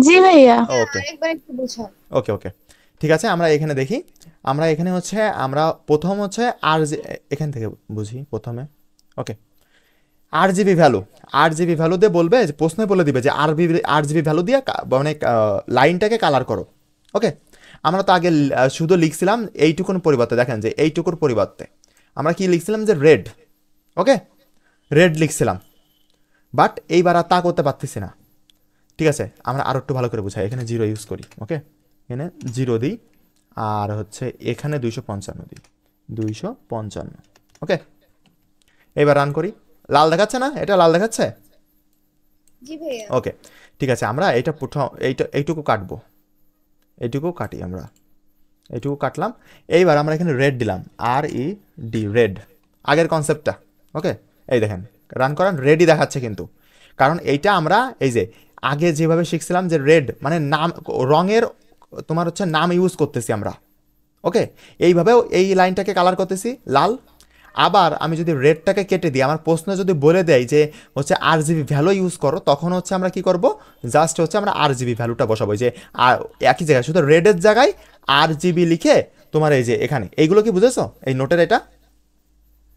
জি ভাইয়া। ওকে আরেকবার একটু বুঝান। ওকে, ঠিক আছে, আমরা এখানে দেখি। আমরা এখানে হচ্ছে আমরা প্রথম হচ্ছে এখান থেকে বুঝি প্রথমে। ওকে, RGB ভ্যালু দিয়ে বলবে যে প্রশ্নে বলে দিবে যে RGB ভ্যালু দিয়ে মানে লাইনটাকে কালার করো। ওকে, আমরা তো আগে শুধু লিখছিলাম এইটুকুর পরিবর্তে, দেখেন যে এইটুকুর পরিবর্তে আমরা কি লিখছিলাম যে রেড। ওকে, রেড লিখছিলাম, বাট এইবার আর তা করতে পারতেছি না। ঠিক আছে, আমরা আরও একটু ভালো করে বুঝাই, এখানে 0 ইউজ করি। ওকে, এখানে 0 দিই, আর হচ্ছে এখানে 255 দিই, 255। ওকে, এইবার রান করি। লাল দেখাচ্ছে না? এটা লাল দেখাচ্ছে? জি ভাইয়া। ওকে, ঠিক আছে, আমরা এটা প্রথম এইটুকু কাটবো, এইটুকু কাটি আমরা, এইটুকু কাটলাম। এইবার আমরা এখানে রেড দিলাম, RED, রেড, আগের কনসেপ্টটা। ওকে, এই দেখেন রান করান, রেডই দেখাচ্ছে কিন্তু, কারণ এইটা আমরা এই যে আগে যেভাবে শিখছিলাম যে রেড মানে নাম, রঙের তোমার হচ্ছে নাম ইউজ করতেছি আমরা। ওকে, এইভাবেও এই লাইনটাকে কালার করতেছি লাল। আবার আমি যদি রেডটাকে কেটে দিই, আমার প্রশ্ন যদি বলে দেয় যে হচ্ছে RGB ভ্যালু ইউজ করো, তখন হচ্ছে আমরা কি করব, জাস্ট হচ্ছে আমরা RGB ভ্যালুটা বসাবো, যে আর একই জায়গায় শুধু রেডের জায়গায় RGB লিখে তোমার এই যে এখানে, এইগুলো কি বুঝেছো এই নোটের এটা?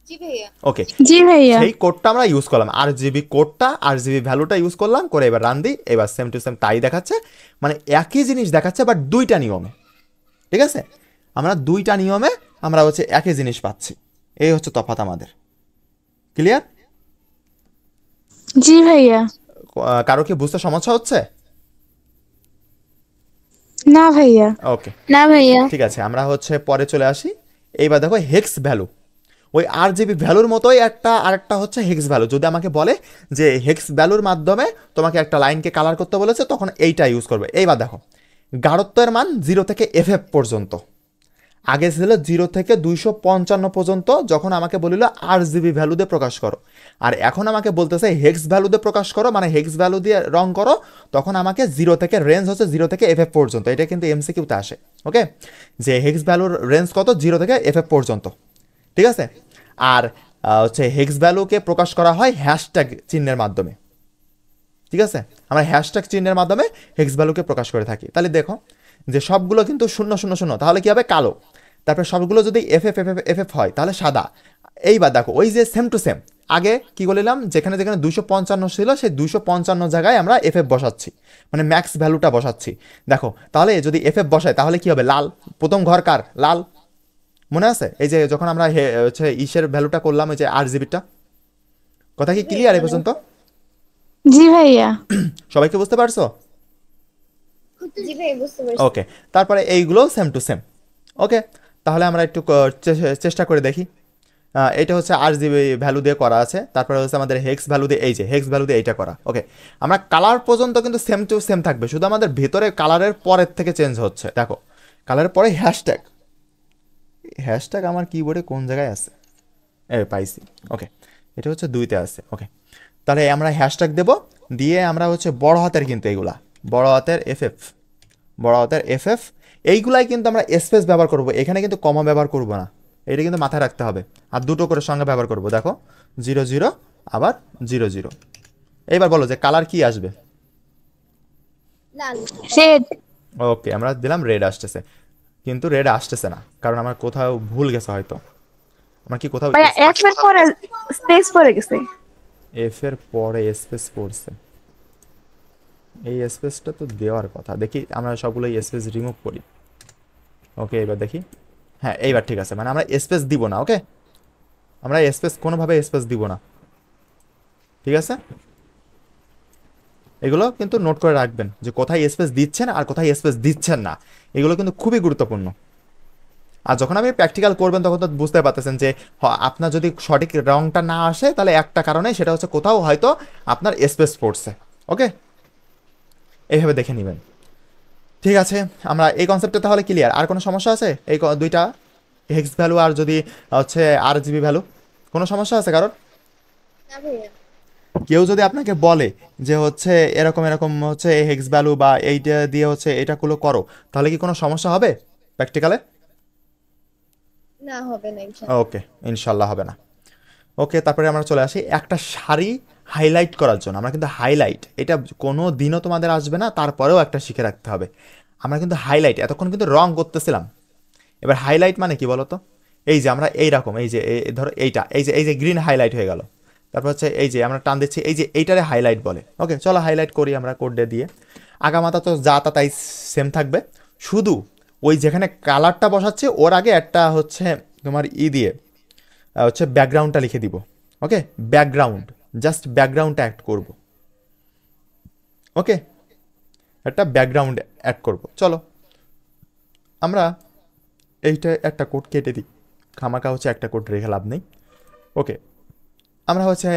জি ভাইয়া। ওকে, জি ভাইয়া। সেই কোডটা আমরা ইউজ করলাম, RGB কোডটা, RGB ভ্যালুটা ইউজ করলাম করে এবার রান দিই, এবার সেম টু সেম তাই দেখাচ্ছে, মানে একই জিনিস দেখাচ্ছে বাট দুইটা নিয়মে। ঠিক আছে, আমরা দুইটা নিয়মে আমরা হচ্ছে একই জিনিস পাচ্ছি, এই হচ্ছে তফাৎ আমাদের। ক্লিয়ার? জি ভাইয়া। কারো কি বুঝতে সমস্যা হচ্ছে? না ভাইয়া। ওকে, না ভাইয়া। ঠিক আছে, আমরা হচ্ছে পরে চলে আসি। এইবার দেখো হেক্স ভ্যালু, ওই RGB ভ্যালুর মতোই একটা আরেকটা হচ্ছে হেক্স ভ্যালু। যদি আমাকে বলে যে হেক্স ভ্যালুর মাধ্যমে তোমাকে একটা লাইনকে কালার করতে বলেছে, তখন এইটা ইউজ করবে। এইবার দেখো গাঢ়ত্বের মান 0 থেকে FF পর্যন্ত, আগে ছিল 0 থেকে 255 পর্যন্ত, যখন আমাকে বলিল RGB ভ্যালু দিয়ে প্রকাশ করো, আর এখন আমাকে বলতেছে হেক্স ভ্যালু দিয়ে প্রকাশ করো, মানে হেক্স ভ্যালু দিয়ে রং করো, তখন আমাকে 0 থেকে রেঞ্জ হচ্ছে 0 থেকে FF পর্যন্ত। এটা কিন্তু MCQতে আসে। ওকে, যে হেক্স ভ্যালুর রেঞ্জ কত, 0 থেকে FF পর্যন্ত। ঠিক আছে, আর হচ্ছে হেক্স ভ্যালুকে প্রকাশ করা হয় হ্যাশট্যাগ চিহ্নের মাধ্যমে। ঠিক আছে, আমরা হ্যাশট্যাগ চিহ্নের মাধ্যমে হেক্স ভ্যালুকে প্রকাশ করে থাকি। তাহলে দেখো যে সবগুলো কিন্তু 000, তাহলে কি হবে, কালো। তারপরে সবগুলো যদি FF হয় তাহলে সাদা। এইবার দেখো ওই যে সেম টু সেম, আগে কি বলিলাম, যেখানে যেখানে 255 ছিল সেই 255 জায়গায় আমরা FF বসাচ্ছি, মানে ম্যাক্স ভ্যালুটা বসাচ্ছি। দেখো তাহলে যদি FF বসায় তাহলে কি হবে, লাল। প্রথম ঘর কার, লাল, মনে আছে? এই যে যখন আমরা হচ্ছে ইসের ভ্যালুটা করলাম, ওই যে RGBটা। কথা কি ক্লিয়ার এই পর্যন্ত? জি ভাইয়া। সবাইকে বুঝতে পারছো? জি ভাইয়া বুঝতে পারছি। ওকে, তারপরে এইগুলো সেম টু সেম। ওকে, তাহলে আমরা একটু চেষ্টা করে দেখি। এটা হচ্ছে RGB ভ্যালু দিয়ে করা আছে, তারপরে হচ্ছে আমাদের হেক্স ভ্যালু দিয়ে, এই যে হেক্স ভ্যালু দিয়ে এইটা করা। ওকে, আমরা কালার পর্যন্ত কিন্তু সেম টু সেম থাকবে, শুধু আমাদের ভেতরে কালারের পরের থেকে চেঞ্জ হচ্ছে। দেখো কালারের পরে হ্যাশট্যাগ, হ্যাশট্যাগ আমার কিবোর্ডে কোন জায়গায় আছে, পাইছি। ওকে, এটা হচ্ছে 2তে আছে। ওকে, তাহলে আমরা হ্যাশট্যাগ দেব, দিয়ে আমরা হচ্ছে বড় হাতের, কিন্তু এইগুলা বড় হাতের FF, বড় হাতের FF, এইগুলাই কিন্তু আমরা স্পেস ব্যবহার করব, এখানে কিন্তু কমা ব্যবহার করব না, এটা কিন্তু মাথায় রাখতে হবে। আর দুটো করে সঙ্গে ব্যবহার করব। দেখো 00 আবার 00। এইবার বলো যে কালার কি আসবে? লাল। রেড। ওকে, আমরা দিলাম রেড আসতেছে, কিন্তু রেড আসতেছে না, কারণ আমার কোথাও ভুল গেছে হয়তো। আমার কি কোথাও ভাইয়া এফ এর পরে স্পেস পড়ে গেছে। F এর পরে স্পেস পড়ছে, এই স্পেসটা তো দেওয়ার কথা। দেখি আমরা সবগুলো স্পেস রিমুভ করি। ওকে, এবার দেখি, হ্যাঁ এইবার ঠিক আছে, মানে আমরা স্পেস দিব না। ওকে, আমরা স্পেস কোনোভাবে স্পেস দিব না। ঠিক আছে, এগুলো কিন্তু নোট করে রাখবেন যে কোথায় স্পেস দিচ্ছেন আর কোথায় স্পেস দিচ্ছেন না, এগুলো কিন্তু খুবই গুরুত্বপূর্ণ। আর যখন আপনি প্র্যাকটিক্যাল করবেন তখন তো বুঝতে পারতেছেন যে আপনার যদি সঠিক রংটা না আসে, তাহলে একটা কারণে, সেটা হচ্ছে কোথাও হয়তো আপনার স্পেস পড়ছে। ওকে, এইভাবে দেখে নেবেন। ঠিক আছে, আমরা এই কনসেপ্টে তাহলে ক্লিয়ার। আর কোনো সমস্যা আছে এই দুইটা হেক্স ভ্যালু আর যদি হচ্ছে RGB ভ্যালু, কোনো সমস্যা আছে কারণ? না ভাইয়া। কেউ যদি আপনাকে বলে যে হচ্ছে এরকম এরকম হচ্ছে হেক্স ভ্যালু বা এইটা দিয়ে হচ্ছে এটাগুলো করো, তাহলে কি কোনো সমস্যা হবে প্র্যাকটিক্যালে? না হবে না ইনশাআল্লাহ। ওকে, ইনশাল্লাহ হবে না। ওকে, তারপরে আমরা চলে আসি একটা শাড়ি হাইলাইট করার জন্য। আমরা কিন্তু হাইলাইট, এটা কোনো দিনও তোমাদের আসবে না, তারপরেও একটা শিখে রাখতে হবে। আমরা কিন্তু হাইলাইট এতক্ষণ কিন্তু রং করতেছিলাম, এবার হাইলাইট মানে কি বলতো? এই যে আমরা এইরকম, এই যে ধরো এইটা, এই যে গ্রিন হাইলাইট হয়ে গেল, তারপর হচ্ছে এই যে আমরা টান দিচ্ছি, এই যে এইটারে হাইলাইট বলে। ওকে, চলো হাইলাইট করি আমরা কোড দিয়ে। আগামাতা তো যা তা তাই সেম থাকবে, শুধু ওই যেখানে কালারটা বসাচ্ছে ওর আগে একটা হচ্ছে তোমার দিয়ে হচ্ছে ব্যাকগ্রাউন্ডটা লিখে দিব। ওকে, ব্যাকগ্রাউন্ড, জাস্ট ব্যাকগ্রাউন্ডটা অ্যাড করব। ওকে, একটা ব্যাকগ্রাউন্ড অ্যাড করব। চলো আমরা এইটা একটা কোড কেটে দিই, খামাকা হচ্ছে একটা কোড রেখে লাভ নেই। ওকে, আমরা হচ্ছে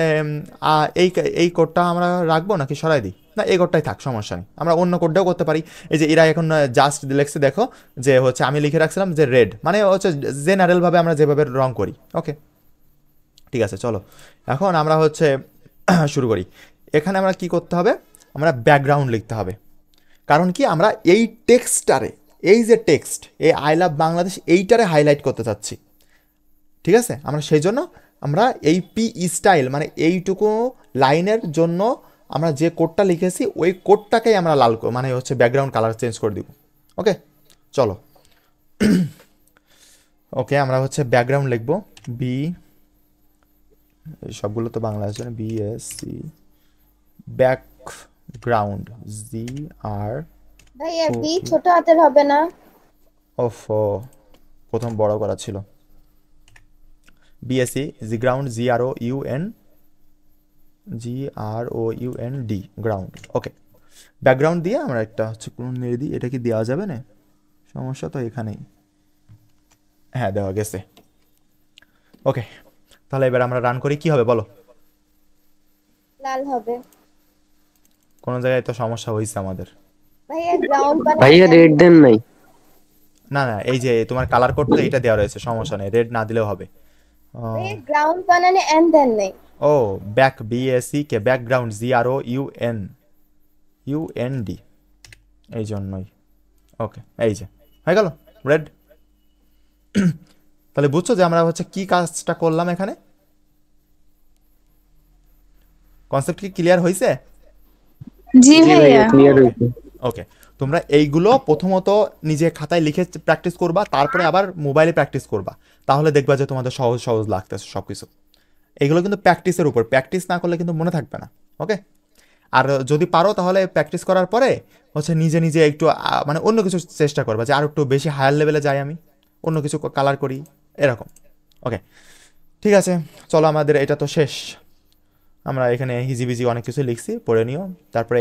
এই এই কোডটা আমরা রাখবো নাকি সরাই দিই? না, এই কোডটাই থাক, সমস্যা নেই। আমরা অন্য কোডটাও করতে পারি। এই যে এরা এখন জাস্ট লেখছে, দেখো যে হচ্ছে আমি লিখে রাখছিলাম যে রেড, মানে হচ্ছে জেনারেলভাবে আমরা যেভাবে রং করি। ওকে, ঠিক আছে, চলো এখন আমরা হচ্ছে শুরু করি। এখানে আমরা কি করতে হবে? আমরা ব্যাকগ্রাউন্ড লিখতে হবে। কারণ কি, আমরা এই টেক্সটটারে, এই যে টেক্সট, এই আই লাভ বাংলাদেশ, এইটারে হাইলাইট করতে চাচ্ছি। ঠিক আছে, আমরা সেই জন্য আমরা এই পি স্টাইল মানে এইটুকু লাইনের জন্য আমরা যে কোডটা লিখেছি ওই কোডটাকেই আমরা লাল মানে হচ্ছে ব্যাকগ্রাউন্ড কালার চেঞ্জ করে দিব। ওকে, চলো। ওকে, আমরা হচ্ছে ব্যাকগ্রাউন্ড লিখবো বি, সবগুলো তো বাংলা আছে, বিএসসি ব্যাকগ্রাউন্ড, জি আর ভাইয়া বি ছোট হাতের হবে না? ওফ, প্রথম বড় করা ছিল। বিএসসি জি গ্রাউন্ড, GROUND গ্রাউন্ড। ওকে, ব্যাকগ্রাউন্ড দিয়ে আমরা একটা হচ্ছে কোনো নেড়ে দিই। এটা কি দেওয়া যাবে না? সমস্যা তো এখানেই। হ্যাঁ, দেওয়া গেছে। ওকে, তাহলে এবার আমরা রান করি, কি হবে বলো? লাল হবে। কোনো জায়গায় তো সমস্যা হয়েছে আমাদের। ভাইয়া গ্রাউন্ড বানান। ভাইয়া রেড দেন নাই? না না, এই যে তোমার কালার কোড তো এটা দেওয়া রয়েছে, সমস্যা নেই, রেড না দিলেও হবে। ভাইয়া গ্রাউন্ড বানানে এন্ড দেন নাই। ও, ব্যাক, বিএসসি কে ব্যাকগ্রাউন্ড, GROUND, এই জন্যই। ওকে, এই যে হয়ে গেল রেড। তাহলে বুঝছো যে আমরা হচ্ছে কি কাজটা করলাম এখানে? কনসেপ্ট কি ক্লিয়ার হয়েছে? জি জি ভাইয়া ভাইয়া। ক্লিয়ার হয়েছে। ওকে, তোমরা এইগুলো প্রথমত নিজে খাতায় লিখে প্র্যাকটিস করবা, তারপরে আবার মোবাইলে প্র্যাকটিস করবা। তাহলে দেখবা যে তোমাদের সহজ সহজ লাগতেছে সব কিছু। এগুলো কিন্তু প্র্যাকটিসের উপর, প্র্যাকটিস না করলে কিন্তু মনে থাকবে না। ওকে, আর যদি পারো তাহলে প্র্যাকটিস করার পরে হচ্ছে নিজে নিজে একটু মানে অন্য কিছু চেষ্টা করবা, যে আর একটু বেশি হায়ার লেভেলে যাই, আমি অন্য কিছু কালার করি, এরকম। ওকে, ঠিক আছে, চলো আমাদের এটা তো শেষ। আমরা এখানে হিজিবিজি অনেক কিছু লিখছি, পড়ে নিও। তারপরে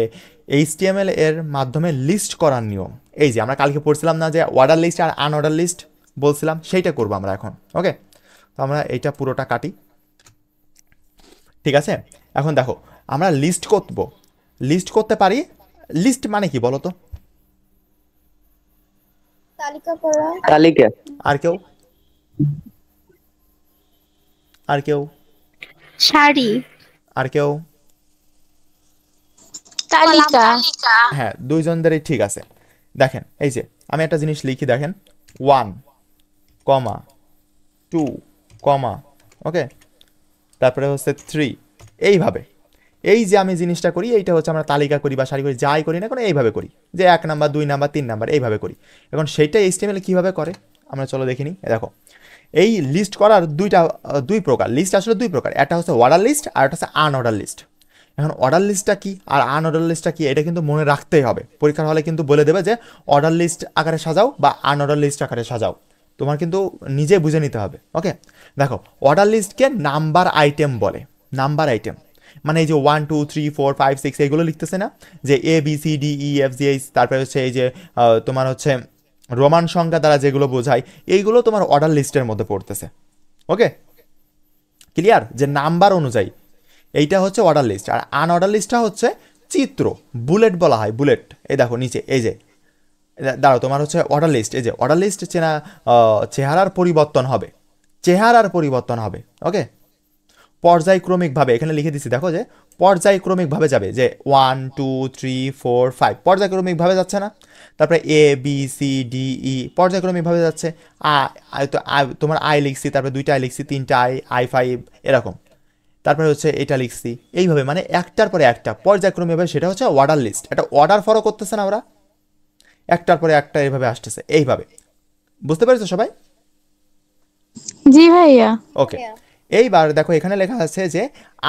HTML এর মাধ্যমে লিস্ট করার নিয়ম, এই যে আমরা কালকে পড়ছিলাম না যে অর্ডার লিস্ট আর আনঅর্ডার লিস্ট বলছিলাম, সেইটা করবো আমরা এখন। ওকে, তো আমরা এইটা পুরোটা কাটি। ঠিক আছে, এখন দেখো আমরা লিস্ট করতে পারি। লিস্ট মানে কি বলো তো? তালিকা করা। তালিকা। আর কেউ? আর কেউ? শাড়ি। আর কেউ? তালিকা। হ্যাঁ, দুইজনদেরই ঠিক আছে। দেখেন, এই যে আমি একটা জিনিস লিখি, দেখেন 1, 2, ওকে, তারপরে হচ্ছে 3, এইভাবে। এই যে আমি জিনিসটা করি, এইটা হচ্ছে আমরা তালিকা করি বা সারি করি, যাই করি না কোনো এইভাবে করি, যে 1 নাম্বার, 2 নাম্বার, 3 নাম্বার, এইভাবে করি। এখন সেইটা HTML কীভাবে করে আমরা চলো দেখে নিই। দেখো, এই লিস্ট করার দুই প্রকার। লিস্ট আসলে দুই প্রকার, একটা হচ্ছে অর্ডার লিস্ট আর একটা হচ্ছে আনঅর্ডার লিস্ট। এখন অর্ডার লিস্টটা কি আর আনঅর্ডার লিস্টটা কি, এটা কিন্তু মনে রাখতেই হবে। পরীক্ষার হলে কিন্তু বলে দেবে যে অর্ডার লিস্ট আকারে সাজাও বা আনঅর্ডার লিস্ট আকারে সাজাও, তোমার কিন্তু নিজে বুঝে নিতে হবে। ওকে, দেখো, অর্ডার লিস্টকে নাম্বার আইটেম বলে। নাম্বার আইটেম মানে এই যে 1, 2, 3, 4, 5, 6 এইগুলো লিখতেছে না, যে ABCDEFGH, তারপরে হচ্ছে এই যে তোমার হচ্ছে রোমান সংখ্যা দ্বারা যেগুলো বোঝায়, এইগুলো তোমার অর্ডার লিস্টের মধ্যে পড়তেছে। ওকে, ক্লিয়ার? যে নাম্বার অনুযায়ী এইটা হচ্ছে অর্ডার লিস্ট। আর আনঅর্ডার লিস্টটা হচ্ছে চিত্র, বুলেট বলা হয়, বুলেট। এই দেখো নিচে, এই যে দাঁড়াও, তোমার হচ্ছে অর্ডার লিস্ট, এই যে অর্ডার লিস্ট চেহারার পরিবর্তন হবে, ওকে, পর্যায়ক্রমিকভাবে এখানে লিখে দিচ্ছি, দেখো যে পর্যায়ক্রমিকভাবে যাবে, যে 1, 2, 3, 4, 5 পর্যায়ক্রমিকভাবে যাচ্ছে না? তারপরে ABCDE পর্যায়ক্রমিকভাবে যাচ্ছে। তো তোমার আই লিখছি, তারপরে 2টা আই লিখছি, 3টা I5 এরকম, তারপরে হচ্ছে এটা লিখছি, এইভাবে মানে একটার পরে একটা পর্যায়ক্রমিকভাবে, সেটা হচ্ছে অর্ডার লিস্ট। এটা অর্ডার ফলো করতেছে না ওরা, একটার পরে একটা এইভাবে আসতেছে, এইভাবে। বুঝতে পেরেছো সবাই? জি ভাইয়া। ওকে, এইবার দেখো এখানে লেখা আছে যে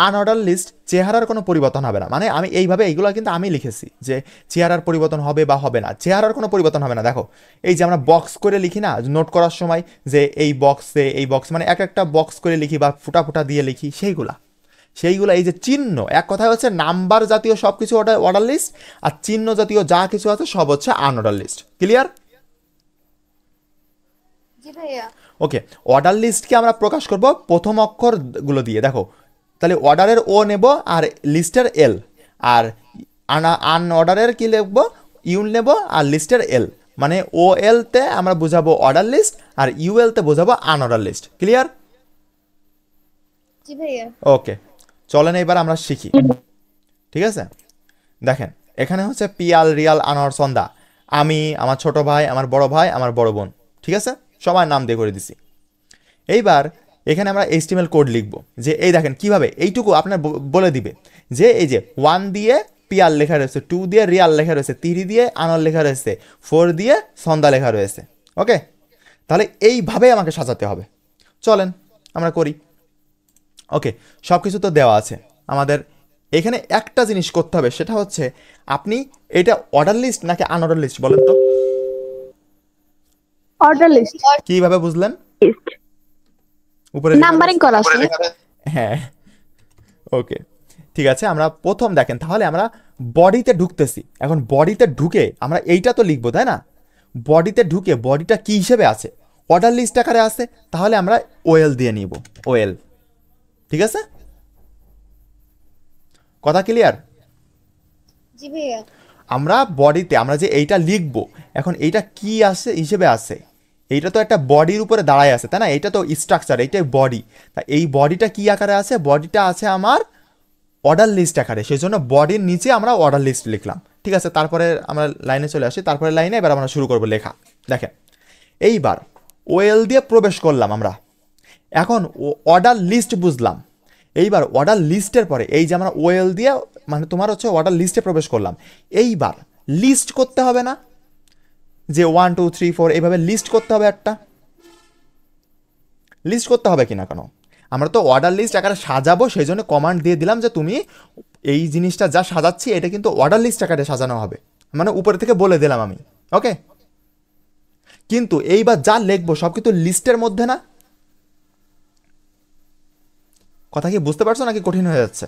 আনঅর্ডার লিস্ট চেহারার কোনো পরিবর্তন হবে না। মানে আমি এইভাবে, এইগুলো কিন্তু আমি লিখেছি যে চেহারার পরিবর্তন হবে বা হবে না, চেহারার কোনো পরিবর্তন হবে না। দেখো, এই যে আমরা বক্স করে লিখি না নোট করার সময়, যে এই বক্স মানে এক একটা বক্স করে লিখি বা ফুটা ফুটা দিয়ে লিখি, সেইগুলা এই যে চিহ্ন, এক কথায় হচ্ছে নাম্বার জাতীয় সব কিছু অর্ডার লিস্ট, আর চিহ্ন জাতীয় যা কিছু আছে সব হচ্ছে আনঅর্ডার লিস্ট। ক্লিয়ার? জি ভাইয়া। ওকে, অর্ডার লিস্টকে আমরা প্রকাশ করব প্রথম অক্ষরগুলো দিয়ে। দেখো, তাহলে অর্ডারের ও নেব আর লিস্টের এল, আর আনঅর্ডারের কি লিখবো, ইউ নেব আর লিস্টের এল। মানে ও এলতে আমরা বোঝাবো অর্ডার লিস্ট আর ইউএলতে বোঝাবো আনঅর্ডার লিস্ট। ক্লিয়ার? জি ভাইয়া। ওকে, চলেন এবার আমরা শিখি। ঠিক আছে, দেখেন এখানে হচ্ছে পিয়াল, রিয়াল, আনোয়ার, সন্ধ্যা, আমি, আমার ছোট ভাই, আমার বড় ভাই, আমার বড় বোন। ঠিক আছে, সবার নাম দিয়ে করে দিছি। এইবার এখানে আমরা HTML কোড লিখবো, যে এই দেখেন কিভাবে, এইটুকু আপনার বলে দিবে যে এই যে 1 দিয়ে পিয়াল লেখা রয়েছে, 2 দিয়ে রিয়াল লেখা রয়েছে, 3 দিয়ে আনোয়ার লেখা রয়েছে, 4 দিয়ে সন্ধ্যা লেখা রয়েছে। ওকে, তাহলে এইভাবে আমাকে সাজাতে হবে। চলেন আমরা করি। ওকে, সব কিছু তো দেওয়া আছে আমাদের। এখানে একটা জিনিস করতে হবে, সেটা হচ্ছে আপনি এটা অর্ডার লিস্ট নাকি আনঅর্ডার লিস্ট বলেন তো? অর্ডার লিস্ট, কিভাবে বুঝলেন? উপরে নাম্বারিং করা আছে। হ্যাঁ, ওকে ঠিক আছে। আমরা প্রথম দেখেন, তাহলে আমরা বডিতে ঢুকতেছি। এখন বডিতে ঢুকে আমরা এইটা তো লিখবো, তাই না? বডিতে ঢুকে বডিটা কি হিসেবে আছে, অর্ডার লিস্ট আকারে আছে, তাহলে আমরা ওএল দিয়ে নিব, ওএল। ঠিক আছে, কথা ক্লিয়ার? জি ভাইয়া। আমরা বডিতে আমরা যে এইটা লিখবো, এখন এইটা কি আছে হিসেবে আছে, এইটা তো একটা বডির উপরে দাঁড়ায় আছে, তাই না? এটা তো স্ট্রাকচার, এইটাই বডি। তা এই বডিটা কি আকারে আছে? বডিটা আছে আমার অর্ডার লিস্ট আকারে, সেই জন্য বডির নিচে আমরা অর্ডার লিস্ট লিখলাম। ঠিক আছে, তারপরে আমরা লাইনে চলে আসি। তারপরে লাইনে এবার আমরা শুরু করবো লেখা। দেখেন এইবার ওএল দিয়ে প্রবেশ করলাম আমরা, এখন অর্ডার লিস্ট বুঝলাম। এইবার অর্ডার লিস্টের পরে এই যে আমরা ওএল দিয়ে মানে তোমার হচ্ছে অর্ডার লিস্টে প্রবেশ করলাম। এইবার লিস্ট করতে হবে না, যে 1 2 3 4 এইভাবে লিস্ট করতে হবে, একটা লিস্ট করতে হবে কিনা কেন? আমরা তো অর্ডার লিস্ট আকারে সাজাবো, সেই জন্য কমান্ড দিয়ে দিলাম যে তুমি এই জিনিসটা যা সাজাচ্ছি এটা কিন্তু অর্ডার লিস্ট আকারে সাজানো হবে, মানে উপরে থেকে বলে দিলাম আমি। ওকে, কিন্তু এইবার যা লিখবো সব কিন্তু লিস্টের মধ্যে না। কথা কি বুঝতে পারছো নাকি কঠিন হয়ে যাচ্ছে?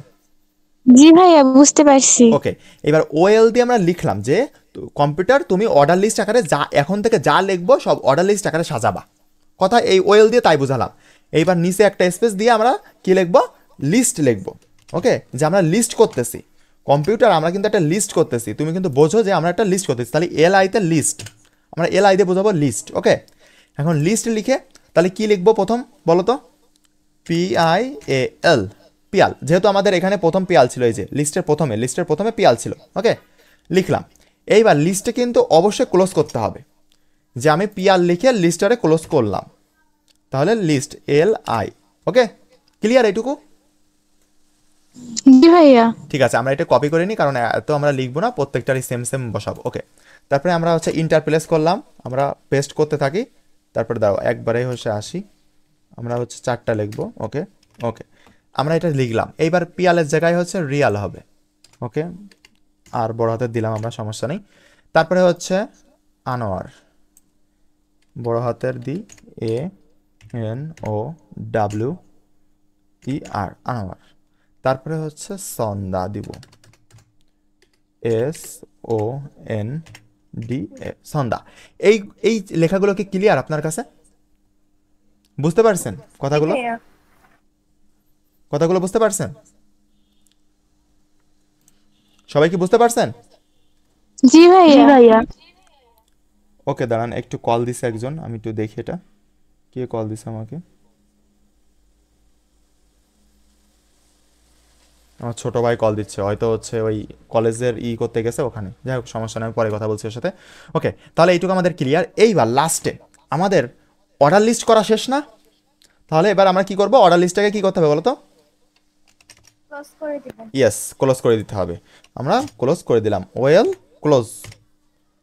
জি ভাইয়া, বুঝতে পারছি। ওকে, এবার ওএল দিয়ে আমরা লিখলাম যে কম্পিউটার তুমি অর্ডার লিস্ট আকারে যা এখন থেকে যা লিখবো সব অর্ডার লিস্ট আকারে সাজাবা। কথা এই ওএল দিয়ে তাই বুঝালাম। এইবার নিচে একটা স্পেস দিয়ে আমরা কি লিখবো, লিস্ট লিখবো। ওকে, যে আমরা লিস্ট করতেছি, কম্পিউটার আমরা কিন্তু একটা লিস্ট করতেছি, তুমি কিন্তু বোঝো যে আমরা একটা লিস্ট করতেছি। তাহলে LI-তে লিস্ট, আমরা LI দিয়ে বোঝাবো লিস্ট। ওকে, এখন লিস্ট লিখে তাহলে কি লিখবো প্রথম বলো তো? PIAL, পিয়াল। যেহেতু আমাদের এখানে প্রথম পিয়াল ছিল, এই যে লিস্টের প্রথমে পিয়াল ছিল। ওকে, লিখলাম। এইবার লিস্টে কিন্তু অবশ্যই ক্লোজ করতে হবে, যে আমি পিয়াল লিখে লিস্টারে ক্লোজ করলাম, তাহলে লিস্ট LI। ওকে, ক্লিয়ার এইটুকু? জি ভাইয়া। ঠিক আছে, আমরা এটা কপি করে নিই, কারণ এত আমরা লিখবো না, প্রত্যেকটারই সেম সেম বসাবো। ওকে, তারপরে আমরা হচ্ছে ইন্টার প্লেস করলাম, আমরা পেস্ট করতে থাকি। তারপরে দাও একবারে হচ্ছে আসি, আমরা হচ্ছে 4টা লিখবো। ওকে ওকে, আমরা এটা লিখলাম। এইবার পিয়ালের জায়গায় হচ্ছে রিয়াল হবে। ওকে, আর বড় হাতের দিলাম আমরা, সমস্যা নেই। তারপরে হচ্ছে আনোয়ার, বড় হাতের দি ANOWER, আনোয়ার। তারপরে হচ্ছে সন্ধ্যা দিব, SONDA, সন্ধ্যা। এই এই লেখাগুলো কি ক্লিয়ার আপনার কাছে? বুঝতে পারছেন কথাগুলো? কথাগুলো বুঝতে পারছেন? সবাই কি বুঝতে পারছেন? জি ভাইয়া। ওকে, দাঁড়ান, একটু কল দিছে একজন, আমি একটু দেখি এটা কে কল দিছে আমাকে। আমার ছোট ভাই কল দিচ্ছে, হয়তো হচ্ছে ওই কলেজের করতে গেছে ওখানে। যাই হোক, সমস্যা নেই, আমি পরে কথা বলছি ওর সাথে। ওকে, তাহলে এইটুকু আমাদের ক্লিয়ার। এইবার লাস্টে আমাদের অর্ডার লিস্ট করা শেষ না? তাহলে এবার আমরা কি করব, অর্ডার লিস্টটাকে কি করতে হবে বলো তো? ক্লোজ করে দিবেন। ইয়েস, ক্লোজ করে দিতে হবে। আমরা ক্লোজ করে দিলাম, ওয়েল ক্লোজ।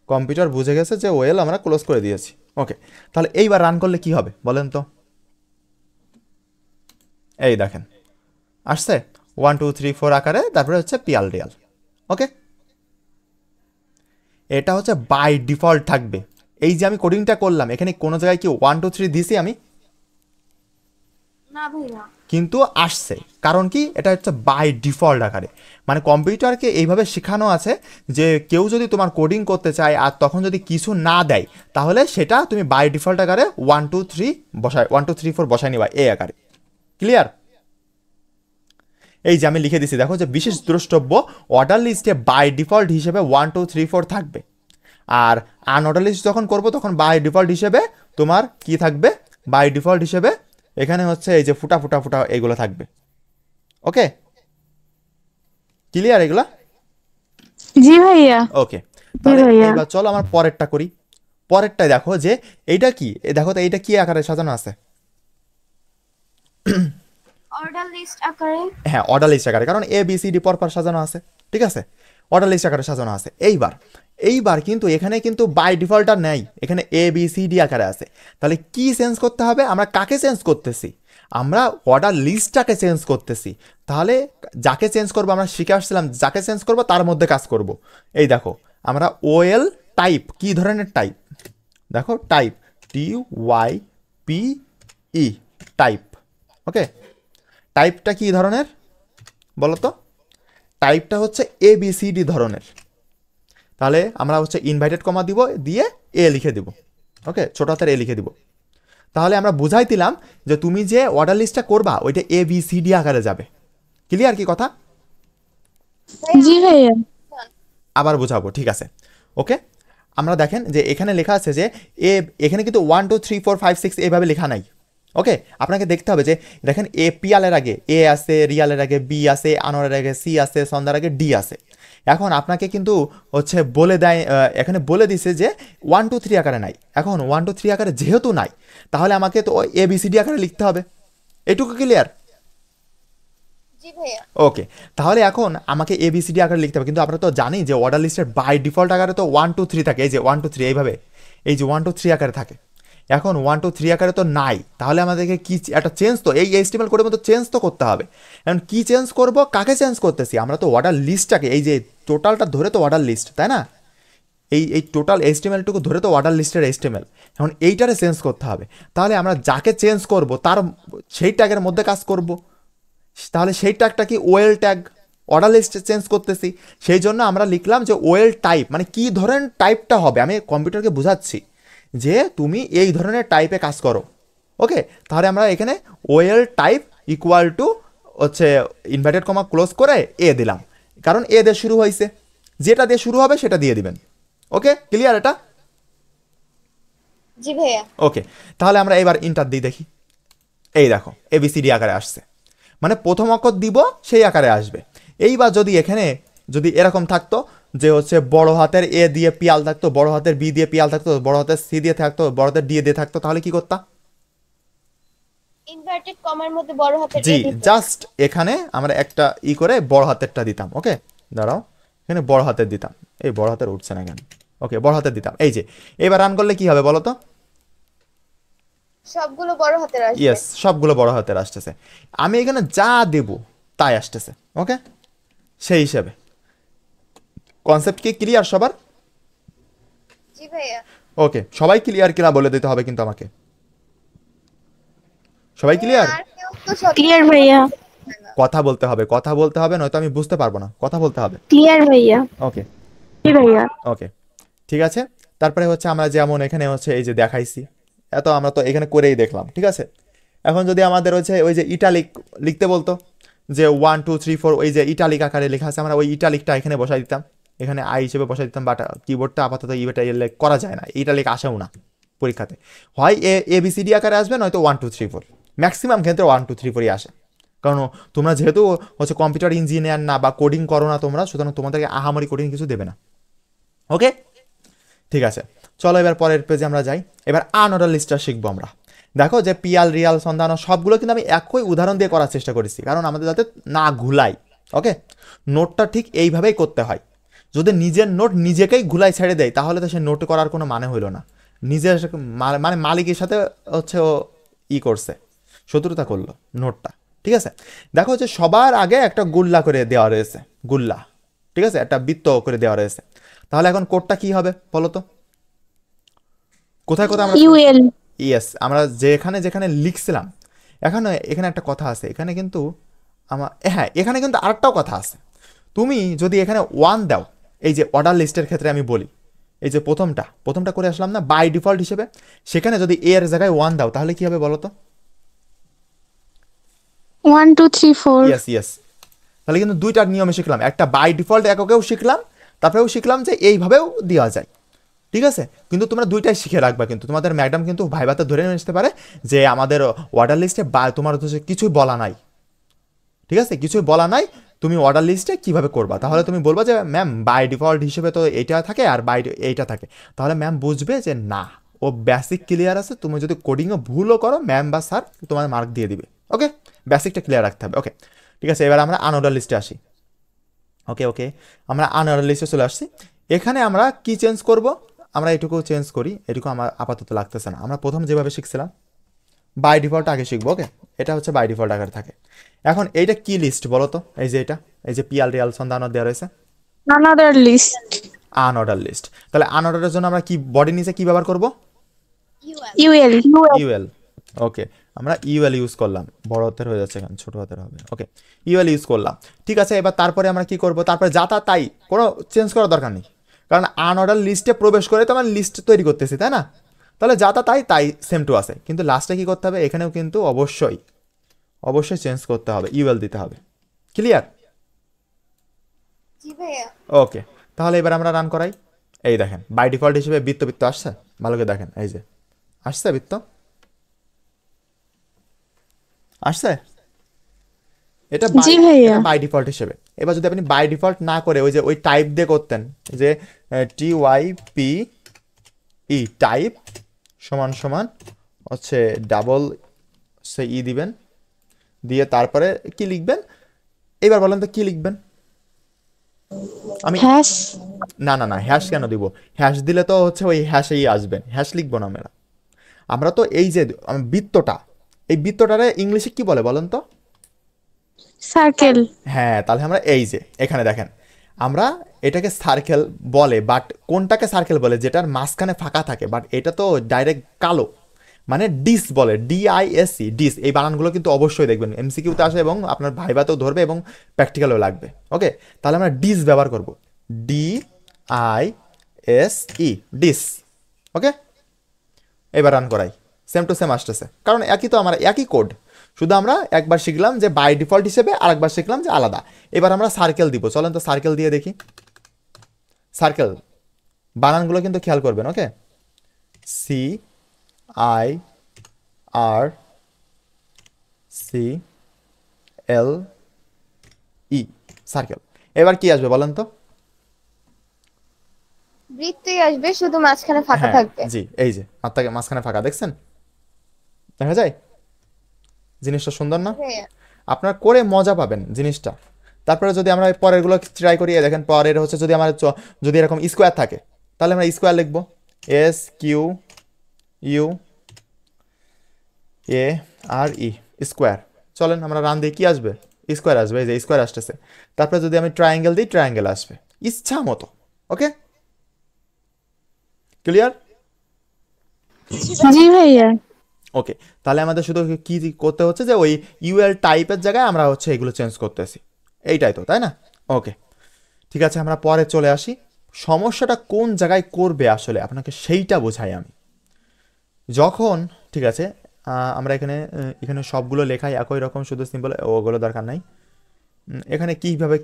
কম্পিউটার বুঝে গেছে যে ওয়েল আমরা ক্লোজ করে দিয়েছি। ওকে, তাহলে এইবার রান করলে কি হবে বলেন তো? এই দেখেন আসছে 1 2 3 4 আকারে, তারপরে হচ্ছে পিয়াল রিয়াল। ওকে, এটা হচ্ছে বাই ডিফল্ট থাকবে। এই যে আমি কোডিংটা করলাম, এখানে কোনো জায়গায় কি 1 2 3 দিছি আমি? না ভাইয়া। কিন্তু আসছে, কারণ কি এটা হচ্ছে বাই ডিফল্ট আকারে। মানে কম্পিউটারকে এইভাবে শেখানো আছে যে কেউ যদি তোমার কোডিং করতে চায় আর তখন যদি কিছু না দেয়, তাহলে সেটা তুমি বাই ডিফল্ট আকারে 1 2 3 বসায় 1 2 3 4 বসায় নিবা এই আকারে। ক্লিয়ার? এই যে আমি লিখে দিছি, দেখো যে বিশেষ দ্রষ্টব্য অর্ডার লিস্টে বাই ডিফল্ট হিসেবে 1 2 3 4 থাকবে, আর আনঅর্ডার লিস্ট যখন করবো তখন বাই ডিফল্ট হিসেবে তোমার কি থাকবে, বাই ডিফল্ট হিসেবে এখানে হচ্ছে এই যে ফুটা ফুটা ফুটা এইগুলো থাকবে। ওকে, ক্লিয়ার এগুলা? জি ভাইয়া। ওকে, তাহলে ভাইয়া। এবার চলো আমার পরেরটা করি। পরেরটাই দেখো যে এইটা কি, দেখো তো এইটা কি আকারে সাজানো আছে। অর্ডার লিস্ট আকারে। হ্যাঁ, অর্ডার লিস্ট আকারে, কারণ এ বি সি ডি পরপর সাজানো আছে, ঠিক আছে, অর্ডার লিস্ট আকারে সাজানো আছে। এইবার কিন্তু এখানে কিন্তু বাই ডিফল্ট আর নেই, এখানে এ বি সি ডি আকারে আছে। তাহলে কি চেঞ্জ করতে হবে, আমরা কাকে চেঞ্জ করতেছি, আমরা অর্ডার লিস্টটাকে চেঞ্জ করতেছি। তাহলে যাকে চেঞ্জ করবো, আমরা শিখে আসছিলাম যাকে চেঞ্জ করবো তার মধ্যে কাজ করব। এই দেখো আমরা ওএল টাইপ, কি ধরনের টাইপ, দেখো টাইপ TYPE টাইপ। ওকে, টাইপটা কি ধরনের বলো তো, টাইপটা হচ্ছে ABCD ধরনের। তাহলে আমরা হচ্ছে ইনভাইটেড কমা দিব, দিয়ে এ লিখে দিব। ওকে, ছোট হাতের এ লিখে দিব। তাহলে আমরা বুঝাই দিলাম যে তুমি যে অর্ডার লিস্টটা করবা ওইটা ABCD আকারে যাবে। ক্লিয়ার কি কথা? জি ভাইয়া। আবার বোঝাবো, ঠিক আছে। ওকে, আমরা দেখেন যে এখানে লেখা আছে যে এখানে কিন্তু 1 2 3 4 5 6 এইভাবে লেখা নাই। ওকে, আপনাকে দেখতে হবে যে দেখেন এ পিয়ালের আগে এ আছে, রিয়ালের আগে বি আছে, আনোয়ারের আগে সি আছে, সন্ধ্যার আগে ডি আছে। এখন আপনাকে কিন্তু হচ্ছে বলে দেয়, এখানে বলে দিছে যে 1 2 3 আকারে নাই। এখন 1 2 3 আকারে যেহেতু নাই, তাহলে আমাকে তো ABCD আকারে লিখতে হবে। এটুকু ক্লিয়ার? জি ভাইয়া। ওকে, তাহলে এখন আমাকে ABCD আকারে লিখতে হবে, কিন্তু আমরা তো জানি যে অর্ডার লিস্টের বাই ডিফল্ট আকারে তো 1 2 3 থাকে। এই যে 1 2 3 এইভাবে, এই যে 1 2 3 আকারে থাকে। এখন 1 2 3 আকারে তো নাই, তাহলে আমাদেরকে কি একটা চেঞ্জ তো এই HTML কোডের মতো চেঞ্জ তো করতে হবে। এখন কি চেঞ্জ করব, কাকে চেঞ্জ করতেছি, আমরা তো অর্ডার লিস্টটাকে, এই যে টোটালটা ধরে তো অর্ডার লিস্ট, তাই না, এই টোটাল HTML-টুকু ধরে তো অর্ডার লিস্টের HTML। এখন এইটারে চেঞ্জ করতে হবে। তাহলে আমরা যাকে চেঞ্জ করব তার সেই ট্যাগের মধ্যে কাজ করব। তাহলে সেই ট্যাগটা কি ওয়েল ট্যাগ, অর্ডার লিস্টে চেঞ্জ করতেছি, সেই জন্য আমরা লিখলাম যে ওয়েল টাইপ, মানে কি ধরনের টাইপটা হবে, আমি কম্পিউটারকে বোঝাচ্ছি যে তুমি এই ধরনের টাইপে কাজ করো। ওকে, তাহলে আমরা এখানে ওয়েল টাইপ ইকুয়াল টু হচ্ছে ইনভার্টেড কমা ক্লোজ করে এ দিলাম, কারণ এ দিয়ে শুরু হয়েছে, যেটা দিয়ে শুরু হবে সেটা দিয়ে দিবেন। ওকে, ক্লিয়ার এটা? জি ভাইয়া। ওকে, তাহলে আমরা এবার ইন্টার দিই, দেখি। এই দেখো ABCD আকারে আসছে, মানে প্রথম অক্ষর দিব সেই আকারে আসবে। এইবার যদি এখানে যদি এরকম থাকতো যে হচ্ছে বড় হাতের এ দিয়ে পিয়াল থাকতো, বড় হাতের বি দিয়ে পিয়াল থাকতো, বড় হাতের সি দিয়ে থাকতো, বড় হাতের ডি দিয়ে থাকতো, তাহলে কি করতা? ইনভার্টেড কমার মধ্যে বড় হাতের জি, এ দিতে। জাস্ট এখানে আমরা একটা করে বড় হাতেরটা দিতাম। ওকে, দাঁড়াও, এখানে বড় হাতের দিতাম, এই বড় হাতের উঠছে না কেন? ওকে, বড় হাতের দিতাম। এই যে এবার রান করলে কি হবে বলো তো? সবগুলো বড় হাতের আসবে। ইয়েস, সবগুলো বড় হাতের আসতেছে। আমি এখানে যা দেব তাই আসতেছে। ওকে, সেই হিসেবে কনসেপ্ট কি ক্লিয়ার সবার? জি ভাইয়া। ওকে, সবাই ক্লিয়ার কিনা বলে দিতে হবে কিন্তু আমাকে। সবাই ক্লিয়ার? আর কেউ তো সব ক্লিয়ার ভাইয়া। কথা বলতে হবে, কথা বলতে হবে, নয়তো আমি বুঝতে পারবো না, কথা বলতে হবে। ক্লিয়ার ভাইয়া। ওকে জি ভাইয়া। ওকে, ঠিক আছে। তারপরে হচ্ছে আমরা যেমন এখানে হচ্ছে এই যে দেখাইছি, এত আমরা তো এখানে করেই দেখলাম, ঠিক আছে। এখন যদি আমাদের হচ্ছে ওই যে ইটালিক লিখতে বলতো, যে 1 2 3 4 ওই যে ইটালিক আকারে লেখা আছে, আমরা ওই ইটালিকটা এখানে বসাই দিতাম, এখানে আই হিসেবে বসাই দিতাম। বাট কিবোর্ডটা আপাতত ইটা করা যায় না, ইটালিক আসেও না পরীক্ষাতে। হয় ABCD আকারে আসবে, নয়তো 1 2 3 4, ম্যাক্সিমাম ক্ষেত্রে 1 2 3 4ই আসে। কারণ তোমরা যেহেতু হচ্ছে কম্পিউটার ইঞ্জিনিয়ার না বা কোডিং করো না তোমরা, সুতরাং তোমাদেরকে আহামরি কোডিং কিছু দেবে না। ওকে, ঠিক আছে, চলো এবার পরের পেজে আমরা যাই। এবার আনঅর্ডার লিস্টটা শিখবো আমরা। দেখো যে পিয়াল, রিয়াল, সন্ধান সবগুলো কিন্তু আমি একই উদাহরণ দিয়ে করার চেষ্টা করেছি, কারণ আমাদের যাতে না ঘুলাই। ওকে, নোটটা ঠিক এইভাবেই করতে হয়। যদি নিজের নোট নিজেকেই ঘুলাই ছেড়ে দেয়, তাহলে তো সে নোট করার কোনো মানে হইল না। নিজের মানে মালিকের সাথে হচ্ছে ও করছে, শত্রুতা করলো নোটটা। ঠিক আছে, দেখো যে সবার আগে একটা গুল্লা করে দেওয়া রয়েছে, গুল্লা, ঠিক আছে, একটা বৃত্ত করে দেওয়া রয়েছে। তাহলে এখন কোডটা কি হবে বলো তো? কোথায় কোথায় আমরা ইউএল। ইয়েস, আমরা যেখানে যেখানে লিখছিলাম। এখানে একটা কথা আছে, এখানে কিন্তু হ্যাঁ, এখানে কিন্তু আরেকটাও কথা আছে। তুমি যদি এখানে 1 দাও, এই যে অর্ডার লিস্টের ক্ষেত্রে আমি বলি, এই যে প্রথমটা করে আসলাম না বাই ডিফল্ট হিসেবে, সেখানে যদি এর জায়গায় 1 দাও, তাহলে কি হবে বলো তো? 1 2 3 4। ইয়েস, তাহলে কিন্তু দুইটার নিয়মে শিখলাম, একটা বাই ডিফল্ট এককেও শিখলাম, তারপরেও শিখলাম যে এইভাবেও দেওয়া যায়। ঠিক আছে, কিন্তু তোমরা দুইটাই শিখে রাখবা, কিন্তু তোমাদের ম্যাডাম কিন্তু ভাইভাতে ধরে নিয়ে আসতে পারে যে আমাদের অর্ডার লিস্টে বা তোমার হচ্ছে কিছুই বলা নাই, ঠিক আছে, কিছুই বলা নাই, তুমি অর্ডার লিস্টে কীভাবে করবা। তাহলে তুমি বলবা যে ম্যাম বাই ডিফল্ট হিসেবে তো এইটা থাকে আর বাই এইটা থাকে, তাহলে ম্যাম বুঝবে যে না ও বেসিক ক্লিয়ার আছে। তুমি যদি কোডিংও ভুলও করো ম্যাম বা স্যার তোমার মার্ক দিয়ে দিবে। ওকে, বেসিকটা ক্লিয়ার রাখতে হবে। ওকে ঠিক আছে, এবার আমরা আনঅর্ডার লিস্টে আসি। ওকে ওকে, আমরা আনঅর্ডার লিস্টে চলে আসছি। এখানে আমরা কি চেঞ্জ করব, আমরা এটুকু চেঞ্জ করি, এটুকু আমার আপাতত লাগতেছে না। আমরা প্রথম যেভাবে শিখছিলাম বাই ডিফল্ট আগে শিখবো। ওকে, এটা হচ্ছে বাই ডিফল্ট আগে থাকে। এখন এইটা কি লিস্ট বলো তো, এই যে এটা, এই যে পিএল রিয়াল সন্ধান দেওয়া রয়েছে আনাদার লিস্ট, আনঅর্ডার লিস্ট। তাহলে আনঅর্ডারের জন্য আমরা কি বডি নিচে কি ব্যবহার করব, ইউএল। ইউএল। ওকে, আমরা ইউএল ইউজ করলাম, বড় হাতের হয়ে যাচ্ছে এখানে, ছোট হাতের হবে। ওকে, ইউএল ইউজ করলাম। ঠিক আছে, এবার তারপরে আমরা কি করব, তারপরে যা তা তাই, কোনো চেঞ্জ করার দরকার নেই, কারণ আনঅর্ডার লিস্টে প্রবেশ করে তো আমরা লিস্ট তৈরি করতেছি, তাই না? তাহলে যা তা তাই তাই সেম টু আছে, কিন্তু লাস্টে কি করতে হবে, এখানেও কিন্তু অবশ্যই অবশ্যই চেঞ্জ করতে হবে, ইউএল দিতে হবে। ক্লিয়ার? জি ভাইয়া। ওকে, তাহলে এবার আমরা রান করাই। এই দেখেন বাই ডিফল্ট হিসেবে বৃত্ত আসছে, ভালো করে দেখেন, এই যে আসছে বৃত্ত আসছে, এটা জি ভাইয়া। বাই ডিফল্ট হিসেবে। এবার যদি আপনি বাই ডিফল্ট না করে ওই যে ওই টাইপ দিয়ে করতেন, যে TYPE টাইপ সমান সমান হচ্ছে ডাবল সে ই দিবেন, দিয়ে তারপরে কি লিখবেন, এবার বলেন তো কি লিখবেন? আমি হ্যাশ। না না না, হ্যাশ কেন দিব? হ্যাশ দিলে তো হচ্ছে ওই হ্যাশেই আসবেন, হ্যাশ লিখবো না আমরা। আমরা তো এই যে বৃত্তটা, এই বৃত্তটারে ইংলিশে কি বলে বলেন তো? সার্কেল। হ্যাঁ, তাহলে আমরা এই যে এখানে দেখেন, আমরা এটাকে সার্কেল বলে, বাট কোনটাকে সার্কেল বলে, যেটার মাঝখানে ফাঁকা থাকে, বাট এটা তো ডাইরেক্ট কালো, মানে ডিস বলে, DISC, ডিস। এই বানানগুলো কিন্তু অবশ্যই দেখবেন, MCQতে আসে এবং আপনার ভাইভাতেও ধরবে এবং প্র্যাকটিক্যালেও লাগবে। ওকে, তাহলে আমরা ডিস ব্যবহার করব, DISE, ডিস। ওকে, এবার রান করাই, সেম টু সেম আসতেছে, কারণ একই তো, আমার একই কোড, শুধু আমরা একবার শিখলাম যে বাই ডিফল্ট হিসেবে, আর একবার শিখলাম যে আলাদা। এবার আমরা সার্কেল দিব, চলেন তো সার্কেল দিয়ে দেখি। সার্কেল বানানগুলো কিন্তু খেয়াল করবেন। ওকে, CIRCLE, সার্কেল। এবার কি আসবে বলেন তো? বৃত্তই আসবে, শুধু মাঝখানে ফাঁকা হ্যাঁ থাকবে। জি, এই যে মাঝখানে ফাঁকা, দেখছেন? দেখা যায় জিনিসটা সুন্দর না? ভাইয়া আপনার করে মজা পাবেন জিনিসটা। তারপরে যদি আমরা পরেরগুলো ট্রাই করি, দেখেন পরের হচ্ছে যদি আমার যদি এরকম স্কোয়ার থাকে, তাহলে আমরা স্কোয়ার লিখবো, SQUARE, স্কোয়ার। চলেন আমরা রান দিই, কি আসবে? স্কোয়ার আসবে, এই যে স্কোয়ার আসতেছে। তারপরে যদি আমি ট্রায়াঙ্গেল দিই, ট্রায়াঙ্গেল আসবে ইচ্ছা মতো। ওকে, ক্লিয়ার? জি ভাইয়া। ওকে, তাহলে আমাদের শুধু কি করতে হচ্ছে যে ওই ইউএল টাইপের জায়গায় আমরা হচ্ছে এগুলো চেঞ্জ করতেছি, এইটাই তো, তাই না? ওকে ঠিক আছে, আমরা পরে চলে আসি। সমস্যাটা কোন জায়গায় করবে আসলে আপনাকে সেইটা বোঝাই আমি। যখন ঠিক আছে, আমরা এখানে এখানে সবগুলো লেখাই একই রকম, শুধু সিম্পল, ওগুলো দরকার নাই। এখানে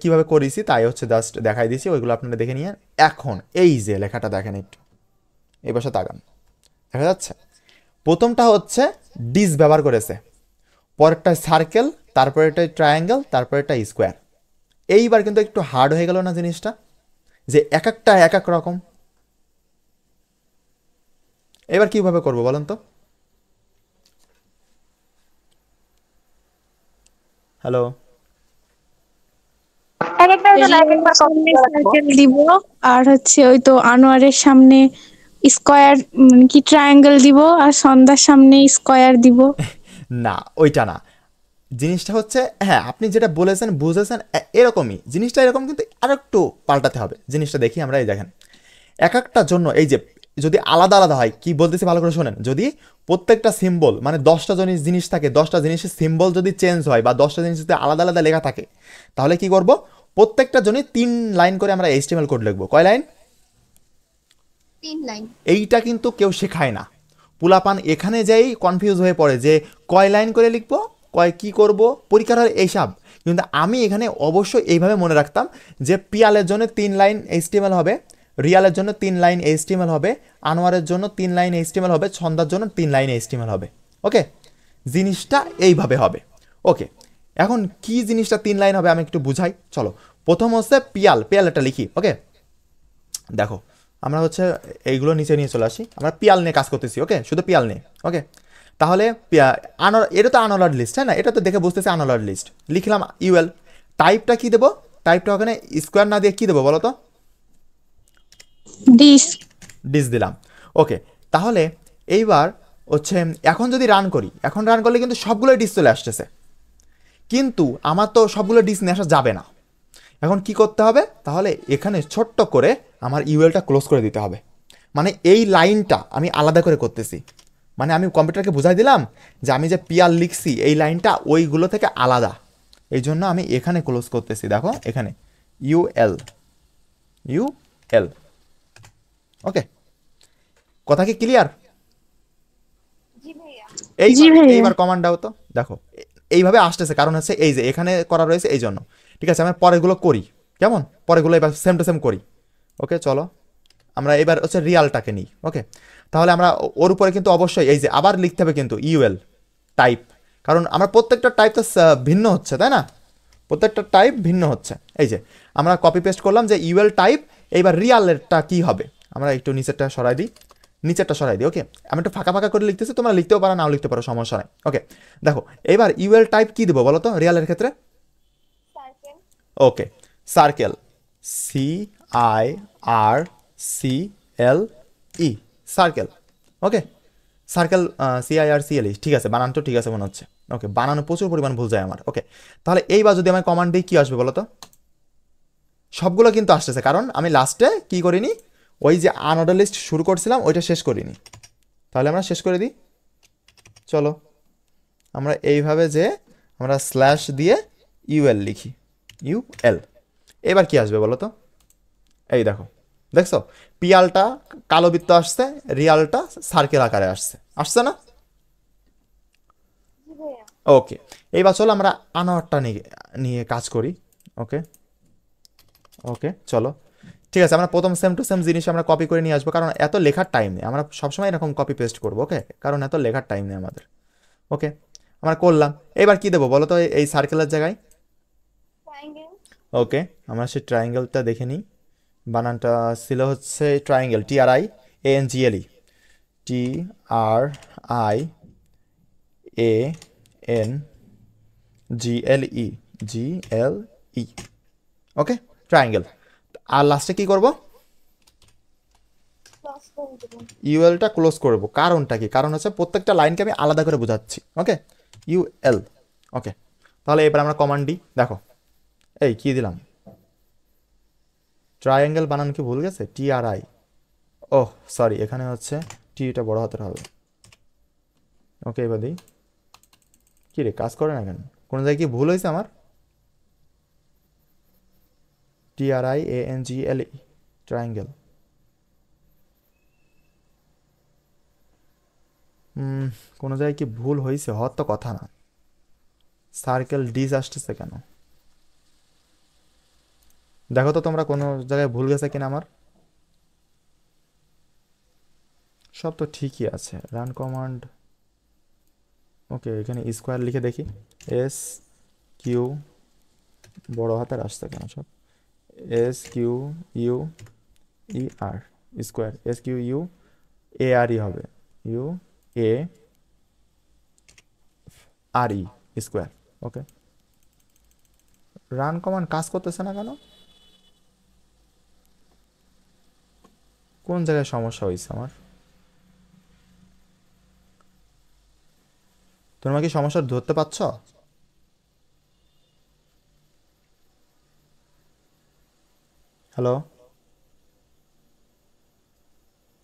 কিভাবে করেছি তাই হচ্ছে জাস্ট দেখাই দিয়েছি, ওইগুলো আপনারা দেখে নিয়ে। এখন এই যে লেখাটা দেখেন একটু, এই পাশে তাকান, দেখা যাচ্ছে প্রথমটা হচ্ছে ডিস ব্যবহার করেছে, পরেরটা সার্কেল, তারপরেটা ট্রায়াঙ্গেল, তারপরেটা স্কোয়ার। এইবার কিন্তু একটু হার্ড হয়ে গেল না জিনিসটা, যে এক একটা এক এক রকম। এবার কিভাবে করবো বলেন তো? হ্যালো, সার্কেল দিব, আর হচ্ছে ওই তো আনোয়ারের সামনে স্কয়ার, কি ট্রায়াঙ্গেল দিব, আর সন্ধ্যার সামনে স্কয়ার দিব। না ওইটা না, জিনিসটা হচ্ছে, হ্যাঁ আপনি যেটা বলেছেন বুঝেছেন এরকমই, জিনিসটা এরকম, কিন্তু আর একটু পাল্টাতে হবে জিনিসটা। দেখি আমরা, এই দেখেন এক একটা জন্য এই যে যদি আলাদা আলাদা হয়, কি বলতেছি ভালো করে শোনেন, যদি প্রত্যেকটা সিম্বল মানে 10টা জিনিস থাকে, 10টা জিনিসের সিম্বল যদি চেঞ্জ হয় বা 10টা জিনিস যদি আলাদা আলাদা লেখা থাকে, তাহলে কি করব, প্রত্যেকটা জন্য 3 লাইন করে আমরা HTML কোড লিখবো। কয় লাইন? 3 লাইন। এইটা কিন্তু কেউ শেখায় না, পুলাপান এখানে যাই কনফিউজ হয়ে পড়ে যে কয় লাইন করে লিখবো, কয় কি করব, পরীক্ষার হলে এইসব। কিন্তু আমি এখানে অবশ্যই এইভাবে মনে রাখতাম যে পিয়ালের জন্য 3 লাইন এইচটিএমএল হবে, রিয়ালের জন্য 3 লাইন এইচটিএমএল হবে, আনোয়ারের জন্য 3 লাইন এইচটিএমএল হবে, ছন্দার জন্য 3 লাইন এইচটিএমএল হবে। ওকে, জিনিসটা এইভাবে হবে। ওকে, এখন কি জিনিসটা 3 লাইন হবে আমি একটু বুঝাই। চলো, প্রথম হচ্ছে পিয়ালটা লিখি। ওকে, দেখো আমরা হচ্ছে এইগুলো নিচে নিয়ে চলে আসি, আমরা পিয়াল নিয়ে কাজ করতেছি। ওকে, শুধু পিয়াল নিয়ে। ওকে, তাহলে এটা তো আনঅর্ডার্ড লিস্ট, হ্যাঁ না? এটা তো দেখে বুঝতেছে আনঅর্ডার্ড লিস্ট। লিখলাম ইউএল, টাইপটা কি দেবো? টাইপটা ওখানে স্কোয়ার না দিয়ে কি দেবো বলো তো? ডিস দিলাম। ওকে, তাহলে এইবার হচ্ছে এখন যদি রান করি, এখন রান করলে কিন্তু সবগুলো ডিস চলে আসতেছে, কিন্তু আমার তো সবগুলো ডিস নিয়ে আসা যাবে না। এখন কি করতে হবে? তাহলে এখানে ছোট্ট করে আমার ইউএলটা ক্লোজ করে দিতে হবে। মানে এই লাইনটা আমি আলাদা করে করতেছি, মানে আমি কম্পিউটারকে বুঝাই দিলাম যে আমি যে পিয়াল লিখছি এই লাইনটা ওইগুলো থেকে আলাদা, এই জন্য আমি এখানে ক্লোজ করতেছি। দেখো এখানে ইউএল। ওকে, কথা কি ক্লিয়ার? জি ভাইয়া। এইবার কমান্ড দাও তো। দেখো এইভাবে আসতেছে, কারণ হচ্ছে এই যে এখানে করা রয়েছে এই জন্য। ঠিক আছে, আমরা পরেরগুলো করি, কেমন? পরেরগুলো এবার সেম টু সেম করি। ওকে, চলো আমরা এবার হচ্ছে রিয়ালটাকে নিই। ওকে, তাহলে আমরা ওর উপরে কিন্তু অবশ্যই এই যে আবার লিখতে হবে কিন্তু ইউএল টাইপ, কারণ আমরা প্রত্যেকটা টাইপ তো ভিন্ন হচ্ছে, তাই না? প্রত্যেকটা টাইপ ভিন্ন হচ্ছে। এই যে আমরা কপি পেস্ট করলাম যে ইউএল টাইপ, এইবার রিয়ালেরটা কি হবে? আমরা একটু নিচেরটা সরাই দিই। ওকে, আমি একটু ফাঁকা ফাঁকা করে লিখতেছি, তোমরা লিখতেও পারো, নাও লিখতে পারো, সমস্যা নাই। ওকে, দেখো এবার ইউএল টাইপ কি দেবো বলো তো রিয়ালের ক্ষেত্রে? সার্কেল। ওকে, সার্কেল, CIRCLE, সার্কেল। ওকে, সার্কেল, CIRCLE, ঠিক আছে, বানান তো ঠিক আছে মনে হচ্ছে। ওকে, বানানো প্রচুর পরিমাণ ভুল যায় আমার। ওকে, তাহলে এইবার যদি আমি কমান্ড দিই কি আসবে বলো তো? সবগুলো কিন্তু আসতেছে, কারণ আমি লাস্টে কি করিনি, ওই যে আনঅর্ডার লিস্ট শুরু করছিলাম ওইটা শেষ করিনি। তাহলে আমরা শেষ করে দিই। চলো আমরা এইভাবে যে আমরা স্ল্যাশ দিয়ে ইউএল লিখি, ইউএল। এবার কি আসবে বলো তো? এই দেখো, দেখছো পিয়ালটা কালো বৃত্ত আসছে, রিয়ালটা সার্কেল আকারে আসছে না? জি ভাইয়া। ওকে, এইবার চলো আমরা আনোয়ারটা নিয়ে কাজ করি। ওকে, চলো ঠিক আছে, আমরা প্রথম সেম টু সেম জিনিস আমরা কপি করে নিয়ে আসবো, কারণ এত লেখার টাইম নেই, আমরা সবসময় এরকম কপি পেস্ট করবো। ওকে, কারণ এত লেখার টাইম নেই আমাদের। ওকে, আমরা করলাম। এবার কি দেবো বলো তো এই সার্কেলের জায়গায়? ট্রায়াঙ্গেল। ওকে, আমরা সেই ট্রায়াঙ্গেলটা দেখে নিই। বানানটা ছিল হচ্ছে ট্রায়াঙ্গেল, TRIANGLE, TRIANGLE। ওকে, ট্রায়াঙ্গেল। আর লাস্টে কি করব? ক্লোজ করে দেবো। ইউএলটা ক্লোজ করব। কারণটা কি? কারণ হচ্ছে প্রত্যেকটা লাইনকে আমি আলাদা করে বোঝাচ্ছি। ওকে, ইউএল। ওকে, তাহলে এবার আমরা কমান্ড দিই। দেখো এই কি দিলাম, ট্রায়াঙ্গেল বানান কি ভুল গেছে? TRI, ওহ সরি, এখানে হচ্ছে টিটা বড় হাতের হবে। ওকে, এবার দিই। কি রে, কাজ করে না কেন? কোনো জায়গায় কি ভুল হয়েছে আমার? TRIANGLE, triangle. কোনো জায়গায় কি ভুল হয়েছে? হওয়ার তো কথা না। সার্কেল ডিস আসতেছে কেন? দেখো তো তোমরা কোনো জায়গায় ভুল গেছে কিনা আমার। সব তো ঠিকই আছে। Run command. ওকে, এখানে স্কোয়ার লিখে দেখি। SQ, বড় হাতের আসছে কেন সব? SQUER, স্কোয়ার, SQUARE হবে, UARE, স্কোয়ার। ওকে, রান কমান্ড কাজ করতেছে না কেন? কোন জায়গায় সমস্যা হয়েছে আমার? তোমরা কি সমস্যা ধরতে পারছ? হ্যালো?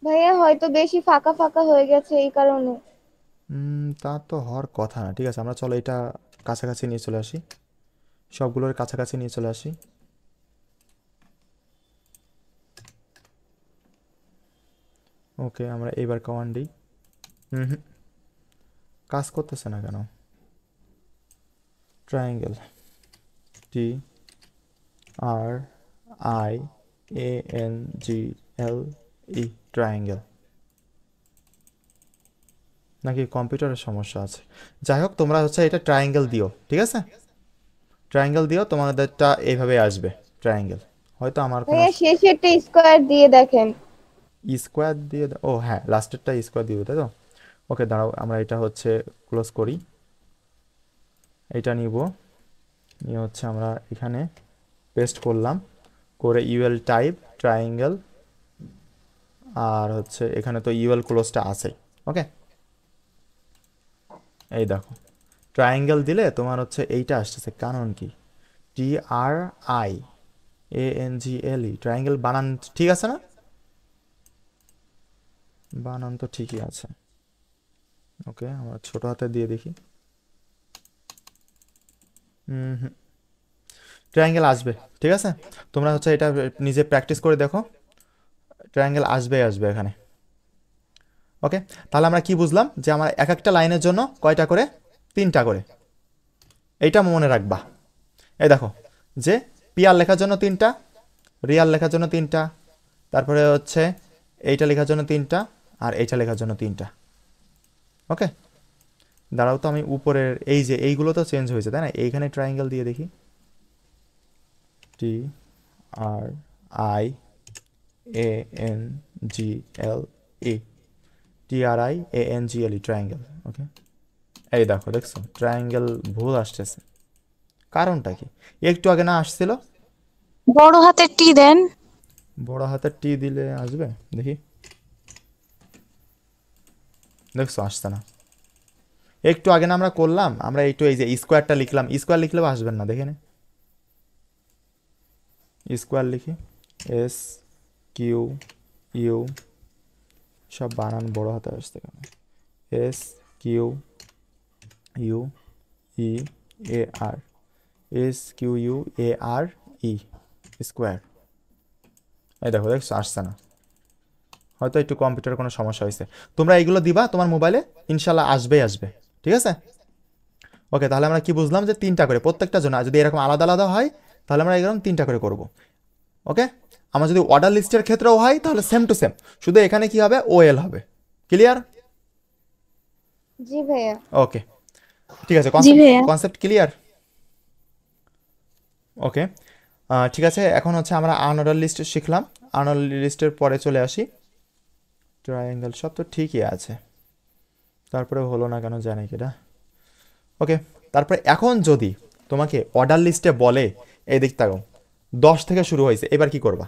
ভাইয়া হয়তো বেশি ফাঁকা ফাঁকা হয়ে গেছে এই কারণে। তা তো হওয়ার কথা না। ঠিক আছে, আমরা চলো এটা কাছাকাছি নিয়ে চলে আসি, সবগুলোর কাছাকাছি নিয়ে চলে আসি। ওকে, আমরা এইবার কমান্ড দিই। কাজ করতেছে না কেন? Triangle, T R I A N G L E, triangle. নাকি কম্পিউটারের সমস্যা আছে? যাই হোক, তোমরা হচ্ছে এটা ট্রায়াঙ্গেল দিও, ঠিক আছে? ট্রায়াঙ্গেল দিও, তোমাদেরটা এইভাবে আসবে ট্রায়াঙ্গেল। হয়তো আমার কোনো ভাইয়া শেষেরটা স্কোয়ার দিয়ে দেখেন। স্কোয়ার দিয়ে ও হ্যাঁ, লাস্টেরটা স্কোয়ার দিয়ে তাই তো। ওকে দাঁড়াও, আমরা এটা হচ্ছে ক্লোজ করি, এটা নিব, নিয়ে হচ্ছে আমরা এখানে পেস্ট করলাম, করে ইউএল টাইপ ট্রায়াঙ্গেল, আর হচ্ছে এখানে তো ইউএল ক্লোজটা আছে। ওকে, এই দেখো ট্রায়াঙ্গেল দিলে তোমার হচ্ছে এইটা আসতেছে, কারণ কি T R I A N G L E, triangle বানান ঠিক আছে না? বানান তো ঠিকই আছে। ওকে, আমরা ছোট হাতে দিয়ে দেখি। হুম, ট্রায়াঙ্গেল আসবে, ঠিক আছে? তোমরা হচ্ছে এটা নিজে প্র্যাকটিস করে দেখো, ট্রায়াঙ্গেল আসবে আসবে এখানে। ওকে, তাহলে আমরা কি বুঝলাম যে আমার এক একটা লাইনের জন্য কয়টা করে, 3টা করে। এইটা মনে রাখবা। এই দেখো যে পিআর লেখার জন্য 3টা, রিয়াল লেখার জন্য 3টা, তারপরে হচ্ছে এইটা লেখার জন্য 3টা, আর এইটা লেখার জন্য 3টা। ওকে, দাঁড়াও তো আমি উপরের এই যে এইগুলো তো চেঞ্জ হয়েছে তাই না? এইখানে ট্রায়াঙ্গেল দিয়ে দেখি, T R I A N G L E, T R I A N G L E, triangle. Okay, এই দেখো দেখছো ট্রায়াঙ্গেল ভুল আসতেছে, কারণটা কি? একটু আগে না আসছিল? বড় হাতের টি দেন। বড় হাতের টি দিলে আসবে, দেখি, দেখছো আসছে না। একটু আগে না আমরা করলাম, আমরা একটু এই যে স্কোয়ারটা লিখলাম, স্কোয়ার লিখলেও আসবেন না, দেখে নে, স্কোয়ার লিখি, এস কিউ ইউ, সব বানান বড় হাতে আসছে কেন? S Q U E A R, S Q U A R E, square. এই দেখো দেখছো আসছে না, হয়তো একটু কম্পিউটারের কোনো সমস্যা হয়েছে। তোমরা এইগুলো দিবা তোমার মোবাইলে, ইনশাল্লাহ আসবেই আসবে, ঠিক আছে? ওকে, তাহলে আমরা কি বুঝলাম যে 3টা করে প্রত্যেকটা জন্য, যদি এরকম আলাদা আলাদা হয় তাহলে আমরা এরকম 3টা করে করব। ওকে, আমার যদি অর্ডার লিস্টের ক্ষেত্রেও হয় তাহলে সেম টু সেম, শুধু এখানে কি হবে, ওএল হবে। ক্লিয়ার? জি ভাইয়া। ওকে, ঠিক আছে, জি ভাইয়া। Concept clear. ওকে, ঠিক আছে, এখন হচ্ছে আমরা আনঅর্ডার লিস্ট শিখলাম। আনঅর্ডার লিস্টের পরে চলে আসি, ট্রায়াঙ্গেল সব তো ঠিকই আছে, তারপরে হলো না কেন জানি কিনা। ওকে, তারপরে এখন যদি তোমাকে অর্ডার লিস্টে বলে এই দিক তাকাও 10 থেকে শুরু হয়েছে, এবার কি করবা?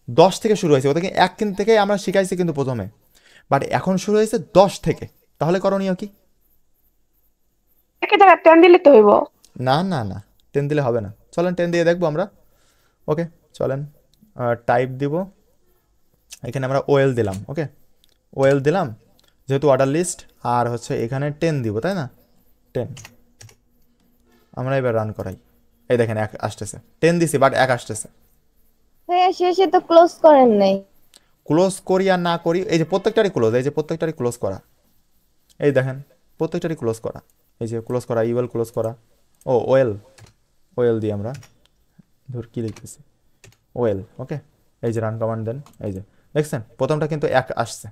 10 থেকে শুরু হয়েছে, ওদেরকে 1 থেকে আমরা শিখাইছি কিন্তু প্রথমে, বাট এখন শুরু হয়েছে 10 থেকে, তাহলে করণীয় কি? একে জায়গায় 10 দিলে তো হইব। না না না, 10 দিলে হবে না, চলেন 10 দিয়ে দেখবো আমরা। ওকে, চলেন টাইপ দিব, এখানে আমরা ওএল দিলাম। ওকে, ওএল দিলাম, যেহেতু অর্ডার লিস্ট, আর হচ্ছে এখানে 10 দিব তাই না? 10 আমরা এবার রান করাই, এই দেখেন 1 আসতেছে, 10 দিছি বাট 1 আসতেছে। ভাইয়া শেষে তো ক্লোজ করেন নাই। ক্লোজ করি আর না করি, এই যে প্রত্যেকটারই ক্লোজ, এই যে প্রত্যেকটারই ক্লোজ করা, এই দেখেন প্রত্যেকটারই ক্লোজ করা, এই যে ক্লোজ করা, ইউএল ক্লোজ করা। ও ওয়েল, ওয়েল দিই আমরা, ধর কি লিখতেছি, ওয়েল। ওকে, এই যে রান কমান্ড দেন, এই যে দেখছেন প্রথমটা কিন্তু 1 আসছে,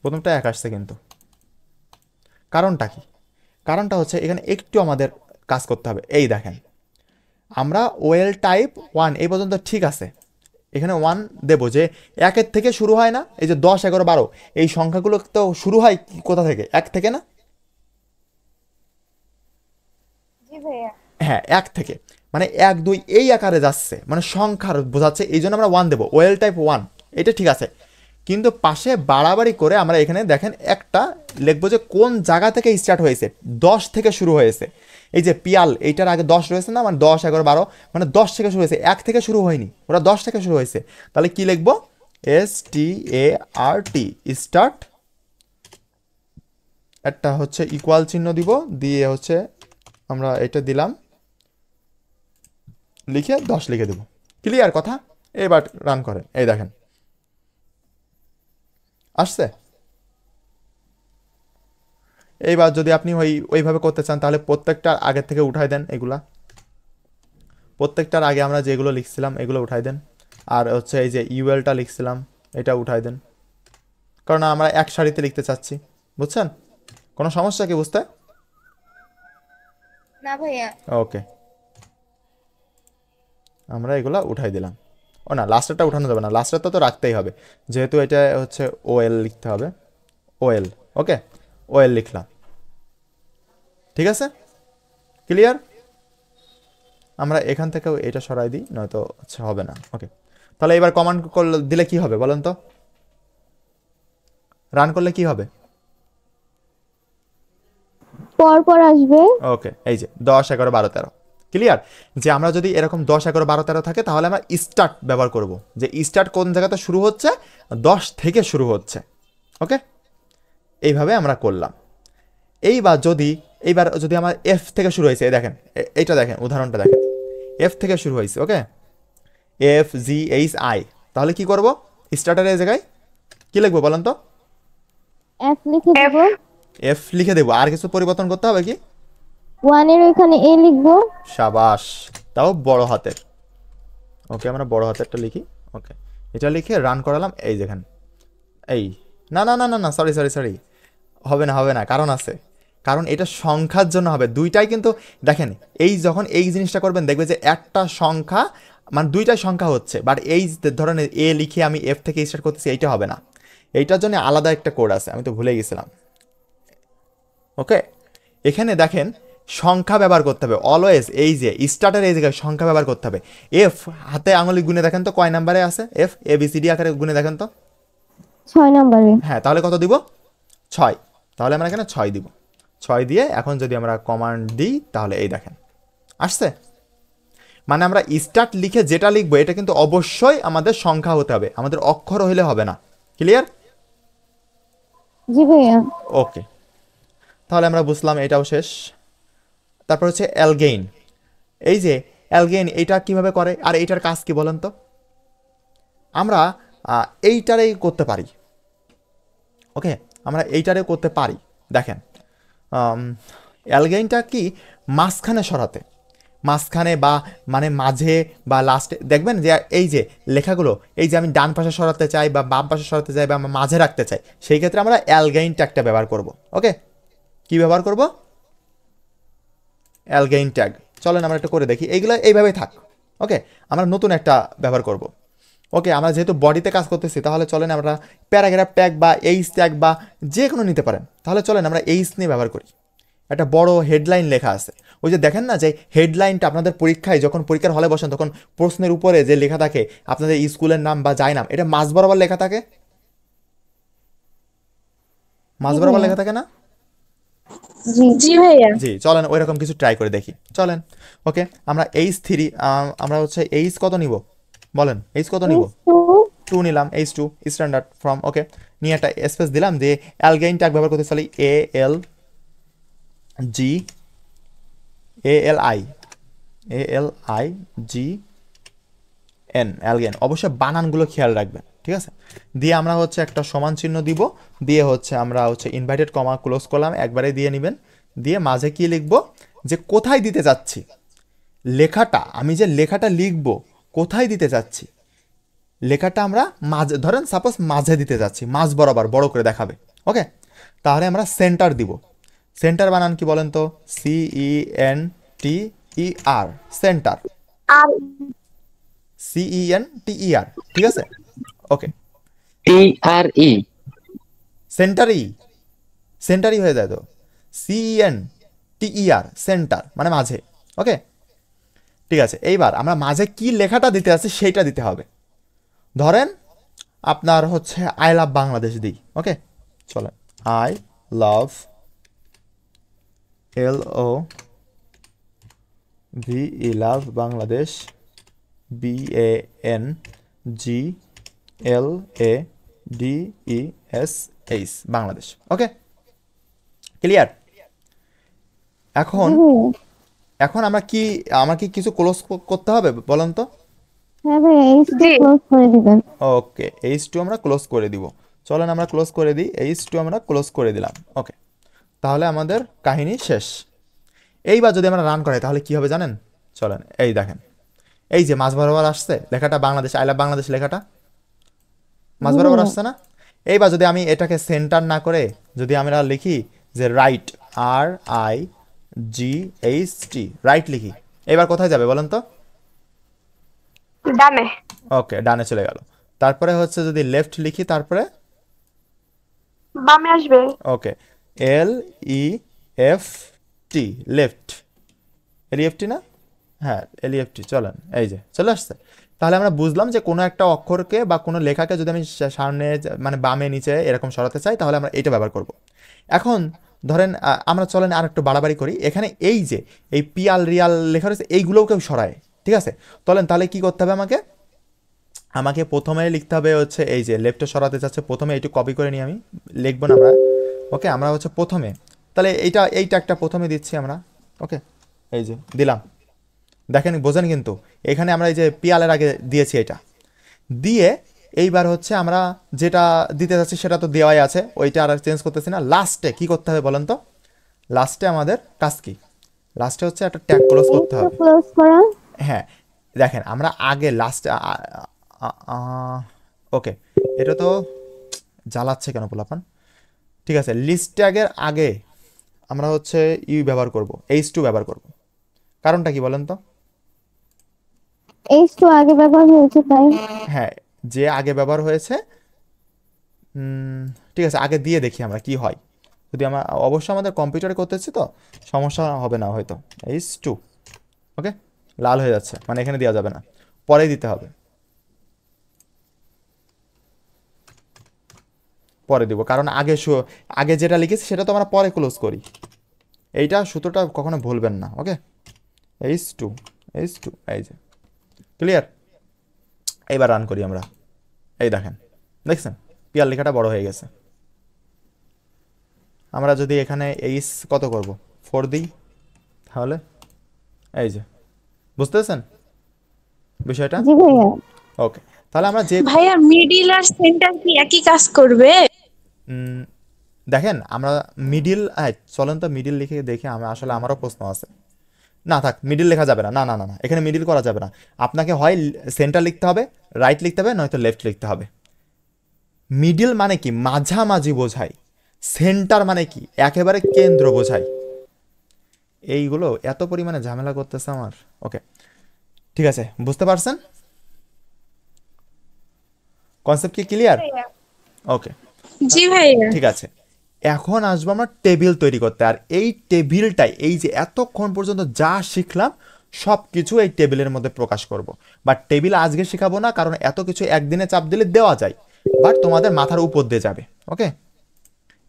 প্রথমটা 1 আসছে কিন্তু। কারণটা কি? কারণটা হচ্ছে এখানে একটু আমাদের কাজ করতে হবে। এই দেখেন আমরা ওয়েল টাইপ 1 এই পর্যন্ত ঠিক আছে, এখানে 1 দেবো যে 1 থেকে শুরু হয় না, এই যে 10 11 12 এই সংখ্যাগুলো তো শুরু হয় কোথা থেকে? 1 থেকে না? জি ভাইয়া। হ্যাঁ, 1 থেকে, মানে 1 2 এই আকারে যাচ্ছে, মানে সংখ্যার বোঝাচ্ছে, এই জন্য আমরা 1 দেবো, ওয়েল টাইপ 1, এটা ঠিক আছে। কিন্তু পাশে বাড়াবাড়ি করে আমরা এখানে দেখেন একটা লিখবো যে কোন জায়গা থেকে স্টার্ট হয়েছে, 10 থেকে শুরু হয়েছে। এই যে পিয়াল এইটার আগে 10 রয়েছে না, মানে 10 11 12, মানে 10 থেকে শুরু হয়েছে, 1 থেকে শুরু হয়নি, ওরা 10 থেকে শুরু হয়েছে। তাহলে কি লিখবো? START, স্টার্ট, একটা হচ্ছে ইকুয়াল চিহ্ন দিব, দিয়ে হচ্ছে আমরা এটা দিলাম, লিখে 10 লিখে দেবো। ক্লিয়ার কথা? এবার রান করেন, এই দেখেন আসছে। এইবার যদি আপনি ওইভাবে করতে চান তাহলে প্রত্যেকটার আগে থেকে উঠাই দেন এগুলা, প্রত্যেকটার আগে আমরা যেগুলো লিখছিলাম এগুলো উঠাই দেন। আর হচ্ছে এই যে ইউএলটা লিখছিলাম এটা উঠাই দেন, কারণ আমরা এক সারিতে লিখতে চাচ্ছি, বুঝছেন? কোনো সমস্যা কি বুঝতে? না ভাইয়া। ওকে, আমরা এগুলা উঠাই দিলাম। ও না, লাস্টেরটা উঠানো যাবে না, লাস্টেরটা তো রাখতেই হবে, যেহেতু এটা হচ্ছে ওএল লিখতে হবে, ওএল। ওকে, ওএল লিখলাম, ঠিক আছে, ক্লিয়ার? আমরা এখান থেকেও এটা সরাই দিই, নয়তো আচ্ছা হবে না। ওকে, তাহলে এবার কমান্ড দিলে কি হবে বলেন তো? রান করলে কি হবে? পর পর আসবে। ওকে, এই যে 10 11 12 13, ক্লিয়ার? যে আমরা যদি এরকম 10 11 12 13 থাকে তাহলে আমরা স্টার্ট ব্যবহার করব, যে স্টার্ট কোন জায়গাতে শুরু হচ্ছে, 10 থেকে শুরু হচ্ছে। ওকে, এইভাবে আমরা করলাম। এইবার যদি আমার এফ থেকে শুরু হয়েছে, দেখেন এইটা দেখেন, উদাহরণটা দেখেন, এফ থেকে শুরু হয়েছে। ওকে, এফ জি এইচ আই, তাহলে কি করব? স্টার্টারের জায়গায় কি লিখবো বলেন তো? এফ লিখে দেব। এফ লিখে দেবো, আর কিছু পরিবর্তন করতে হবে কি? 1 এর ওখানে এ লিখবো। সাবাস, তাও বড় হাতের। ওকে, আমরা বড় হাতেরটা লিখি। ওকে, এটা লিখে রান করালাম। এই দেখেন, এই না না না না না, সরি সরি সরি, হবে না হবে না, কারণ আছে, কারণ এটা সংখ্যার জন্য হবে, দুইটাই কিন্তু দেখেন, এই যখন এই জিনিসটা করবেন দেখবে যে একটা সংখ্যা মানে দুইটাই সংখ্যা হচ্ছে, বাট এই ধরনের এ লিখে আমি এফ থেকে স্টার্ট করতেছি, এইটা হবে না, এইটার জন্য আলাদা একটা কোড আছে, আমি তো ভুলে গেছিলাম। ওকে, এখানে দেখেন সংখ্যা ব্যবহার করতে হবে অলওয়েজ, এই যে স্টার্টের এই জায়গায় সংখ্যা ব্যবহার করতে হবে। এফ হাতে আঙুলি গুনে দেখেন তো কয় নাম্বারে আছে, F A B C D আকারে গুনে দেখেন তো। 6 নম্বরে। হ্যাঁ, তাহলে কত দিব? 6। তাহলে আমরা এখানে 6 দিব, 6 দিয়ে এখন যদি আমরা কমান্ড দিই তাহলে এই দেখেন আসছে। মানে আমরা স্টার্ট লিখে যেটা লিখবো এটা কিন্তু অবশ্যই আমাদের সংখ্যা হতে হবে, আমাদের অক্ষর হইলে হবে না। ক্লিয়ার? জি ভাইয়া। ওকে, তাহলে আমরা বুঝলাম, এটাও শেষ। তারপর হচ্ছে অ্যালগেইন। এই যে অ্যালগেইন, এইটা কিভাবে করে আর এইটার কাজ কি বলেন তো? আমরা এইটারেই করতে পারি। ওকে, আমরা এইটারে করতে পারি। দেখেন, অ্যালগেইনটা কি মাঝখানে সরাতে, মাঝখানে বা মানে মাঝে বা লাস্টে দেখবেন যে এই যে লেখাগুলো, এই যে আমি ডান পাশে সরাতে চাই বা বাম পাশে সরাতে চাই বা মাঝে রাখতে চাই, সেই ক্ষেত্রে আমরা অ্যালগেইন ট্যাগটা ব্যবহার করব। ওকে, কি ব্যবহার করব? অ্যালগেইন ট্যাগ। চলেন আমরা একটু করে দেখি, এইগুলো এইভাবেই থাক। ওকে, আমরা নতুন একটা ব্যবহার করব। ওকে, আমরা যেহেতু বডিতে কাজ করতেছি তাহলে চলেন আমরা প্যারাগ্রাফ ট্যাগ বা এইচ ট্যাগ বা যে কোনো নিতে পারেন, তাহলে চলেন আমরা এইচ নিয়ে ব্যবহার করি। একটা বড় হেডলাইন লেখা আছে, ওই যে দেখেন না যে হেডলাইনটা আপনাদের পরীক্ষায় যখন পরীক্ষার হলে বসেন তখন প্রশ্নের উপরে যে লেখা থাকে আপনাদের স্কুলের নাম বা যাই নাম, এটা মাঝ বরাবর লেখা থাকে, মাঝ বরাবর লেখা থাকে না? জি জি ভাইয়া। জি, চলেন ওই রকম কিছু ট্রাই করে দেখি, চলেন। ওকে, আমরা H3 আমরা হচ্ছে এইচ কত নিব বলেন, এইচ কত নিব? 2 নিলাম, H2 স্ট্যান্ডার্ড ফর্ম। ওকে, নিয়ে একটা স্পেস দিলাম, দিয়ে অ্যালগেইন ট্যাগ ব্যবহার করতে চাই, ALGALIGN, অ্যালগেন। অবশ্যই বানানগুলো খেয়াল রাখবেন, ঠিক আছে? দিয়ে আমরা হচ্ছে একটা সমান চিহ্ন দিব, দিয়ে হচ্ছে আমরা হচ্ছে ইনভাইটেড কমা ক্লোজ করলাম, একবারে দিয়ে নেবেন। দিয়ে মাঝে কি লিখব, যে কোথায় দিতে যাচ্ছি লেখাটা, আমি যে লেখাটা লিখব কোথায় দিতে যাচ্ছি, লেখাটা আমরা মাঝে, ধরেন সাপোজ মাঝে দিতে যাচ্ছি, মাঝ বরাবর বড় করে দেখাবে। ওকে, তাহলে আমরা সেন্টার দিব। সেন্টার বানান কি বলেন তো? CENTER, সেন্টার, আর CENTER, ঠিক আছে? ওকে, TRE সেন্টারই, সেন্টারই হয়ে যায় তো, CENTER, সেন্টার মানে মাঝে। ওকে, ঠিক আছে, এইবার আমরা মাঝে কি লেখাটা দিতে আছে সেইটা দিতে হবে। ধরেন আপনার হচ্ছে আই লাভ বাংলাদেশ দিই। ওকে, চলেন, I love LOVE love Bangladesh, BANGLADESH Bangladesh. Okay, clear? এখন এখন আমরা কি, আমার কি কিছু ক্লোজ করতে হবে বলেন তো? হ্যাঁ ভাইয়া, এইচ জি। ক্লোজ করে দিবেন। ওকে, H2 আমরা ক্লোজ করে দিব। চলেন আমরা ক্লোজ করে দিই, H2 আমরা ক্লোজ করে দিলাম। ওকে, তাহলে আমাদের কাহিনী শেষ। এইবার যদি আমরা রান করাই তাহলে কি হবে জানেন? চলেন এই দেখেন, এই যে মাঝ বরাবর আসছে লেখাটা, বাংলাদেশ, আই লাভ বাংলাদেশ লেখাটা মাঝ বরাবর আসছে না? এইবার যদি আমি এটাকে সেন্টার না করে যদি আমরা লিখি যে রাইট, RIGHT, রাইট লিখি, এবার কোথায় যাবে বলেন তো? ডানে। ওকে, ডানে চলে গেল। তারপরে হচ্ছে যদি লেফট লিখি তারপরে বামে আসবে। ওকে, LEFT, লেফট, LEFT না? হ্যাঁ LEFT, চলেন এই যে চলে আসছে। তাহলে আমরা বুঝলাম যে কোনো একটা অক্ষরকে বা কোনো লেখাকে যদি আমি সামনে মানে বামে নিচে এরকম সরাতে চাই তাহলে আমরা এটা ব্যবহার করব। এখন ধরেন আমরা চলেন আর একটু বাড়াবাড়ি করি, এখানে এই যে এই পিয়াল রিয়াল লেখা রয়েছে এইগুলোও কেউ সরায়, ঠিক আছে? চলেন তাহলে কি করতে হবে আমাকে প্রথমে লিখতে হবে হচ্ছে এই যে লেফটে সরাতে চাচ্ছে, প্রথমে এইটু কপি করে নিই আমি, লিখবো না আমরা। ওকে, আমরা হচ্ছে প্রথমে তাহলে এইটা একটা প্রথমে দিচ্ছি আমরা। ওকে, এই যে দিলাম, দেখেন বোঝেন কিন্তু এখানে আমরা এই যে পিয়ালের আগে দিয়েছি এটা দিয়ে, এইবার হচ্ছে আমরা যেটা দিতে যাচ্ছি সেটা তো দেওয়াই আছে, ওইটা আর চেঞ্জ করতেছি না। লাস্টে কি করতে হবে বলেন তো? লাস্টে আমাদের কাজ কি? লাস্টে হচ্ছে একটা ট্যাগ ক্লোজ করতে হবে। ক্লোজ করা। হ্যাঁ দেখেন আমরা আগে লাস্টে ওকে, এটা তো জ্বালাচ্ছে কেন পোলাপান? ঠিক আছে, লিস্ট ট্যাগের আগে আমরা হচ্ছে ব্যবহার করব, H2 ব্যবহার করব। কারণটা কি বলেন তো? এই তো আগে ব্যবহার হয়েছে তাই। হ্যাঁ, যে আগে ব্যবহার হয়েছে, ঠিক আছে আগে দিয়ে দেখি আমরা কি হয়। যদি আমরা অবশ্য আমাদের কম্পিউটারে করতেছি তো সমস্যা হবে না হয়তো। H2, ওকে, লাল হয়ে যাচ্ছে মানে এখানে দেওয়া যাবে না, পরে দিতে হবে, পরে দিব, কারণ আগে যেটা লিখেছি সেটা তো আমরা পরে ক্লোজ করি। এইটা সূত্রটা কখনো ভুলবেন না। ওকে, H2, এই যে ক্লিয়ার। এইবার রান করি আমরা, এই দেখেন, দেখছেন পিয়ার লেখাটা বড় হয়ে গেছে। আমরা যদি এখানে কত করব 4 দিই তাহলে এই যে, বুঝতে পারছেন বিষয়টা? জি ভাইয়া। ওকে, তাহলে আমরা যে ভাইয়া মিডিল আর সেন্টার কি একই কাজ করবে? দেখেন আমরা মিডিল, চলেন তো মিডিল লিখে দেখি, আসলে আমারও প্রশ্ন আছে। না থাক, মিডিল লেখা যাবে না, না না না না, এখানে মিডিল করা যাবে না। আপনাকে হয় সেন্টার লিখতে হবে, রাইট লিখতে হবে, নয়তো লেফট লিখতে হবে। মিডিল মানে কি? মাঝামাঝি বোঝায়। সেন্টার মানে কি? একেবারে কেন্দ্র বোঝায়। এইগুলো এত পরিমাণে ঝামেলা করতেছে আমার। ওকে, ঠিক আছে, বুঝতে পারছেন কনসেপ্ট কি ক্লিয়ার? ওকে, জি ভাইয়া। ঠিক আছে, এখন আসবো আমরা টেবিল তৈরি করতে। আর এই টেবিলটাই, এই যে এতক্ষণ পর্যন্ত যা শিখলাম সব কিছু এই টেবিলের মধ্যে প্রকাশ করব। বাট টেবিল আজকে শেখাবো না, কারণ এত কিছু একদিনে চাপ দিলে দেওয়া যায়, বাট তোমাদের মাথার উপর দিয়ে যাবে। ওকে,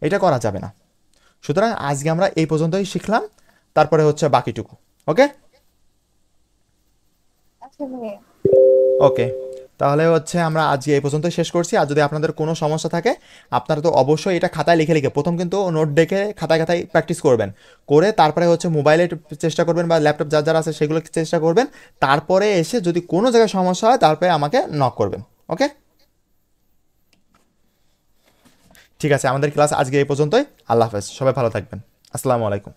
এটা করা যাবে না। সুতরাং আজকে আমরা এই পর্যন্তই শিখলাম, তারপরে হচ্ছে বাকিটুকু। ওকে আচ্ছা ভাইয়া। ওকে, তাহলে হচ্ছে আমরা আজকে এই পর্যন্ত শেষ করছি। আর যদি আপনাদের কোনো সমস্যা থাকে আপনারা তো অবশ্যই এটা খাতায় লিখে লিখে, প্রথম কিন্তু নোট দেখে খাতায় খাতায় প্র্যাকটিস করবেন, করে তারপরে হচ্ছে মোবাইলে চেষ্টা করবেন বা ল্যাপটপ যার যার আছে সেগুলো চেষ্টা করবেন। তারপরে এসে যদি কোনো জায়গায় সমস্যা হয় তারপরে আমাকে নক করবেন। ওকে, ঠিক আছে, আমাদের ক্লাস আজকে এই পর্যন্তই। আল্লাহ হাফেজ, সবাই ভালো থাকবেন। আসসালামু আলাইকুম।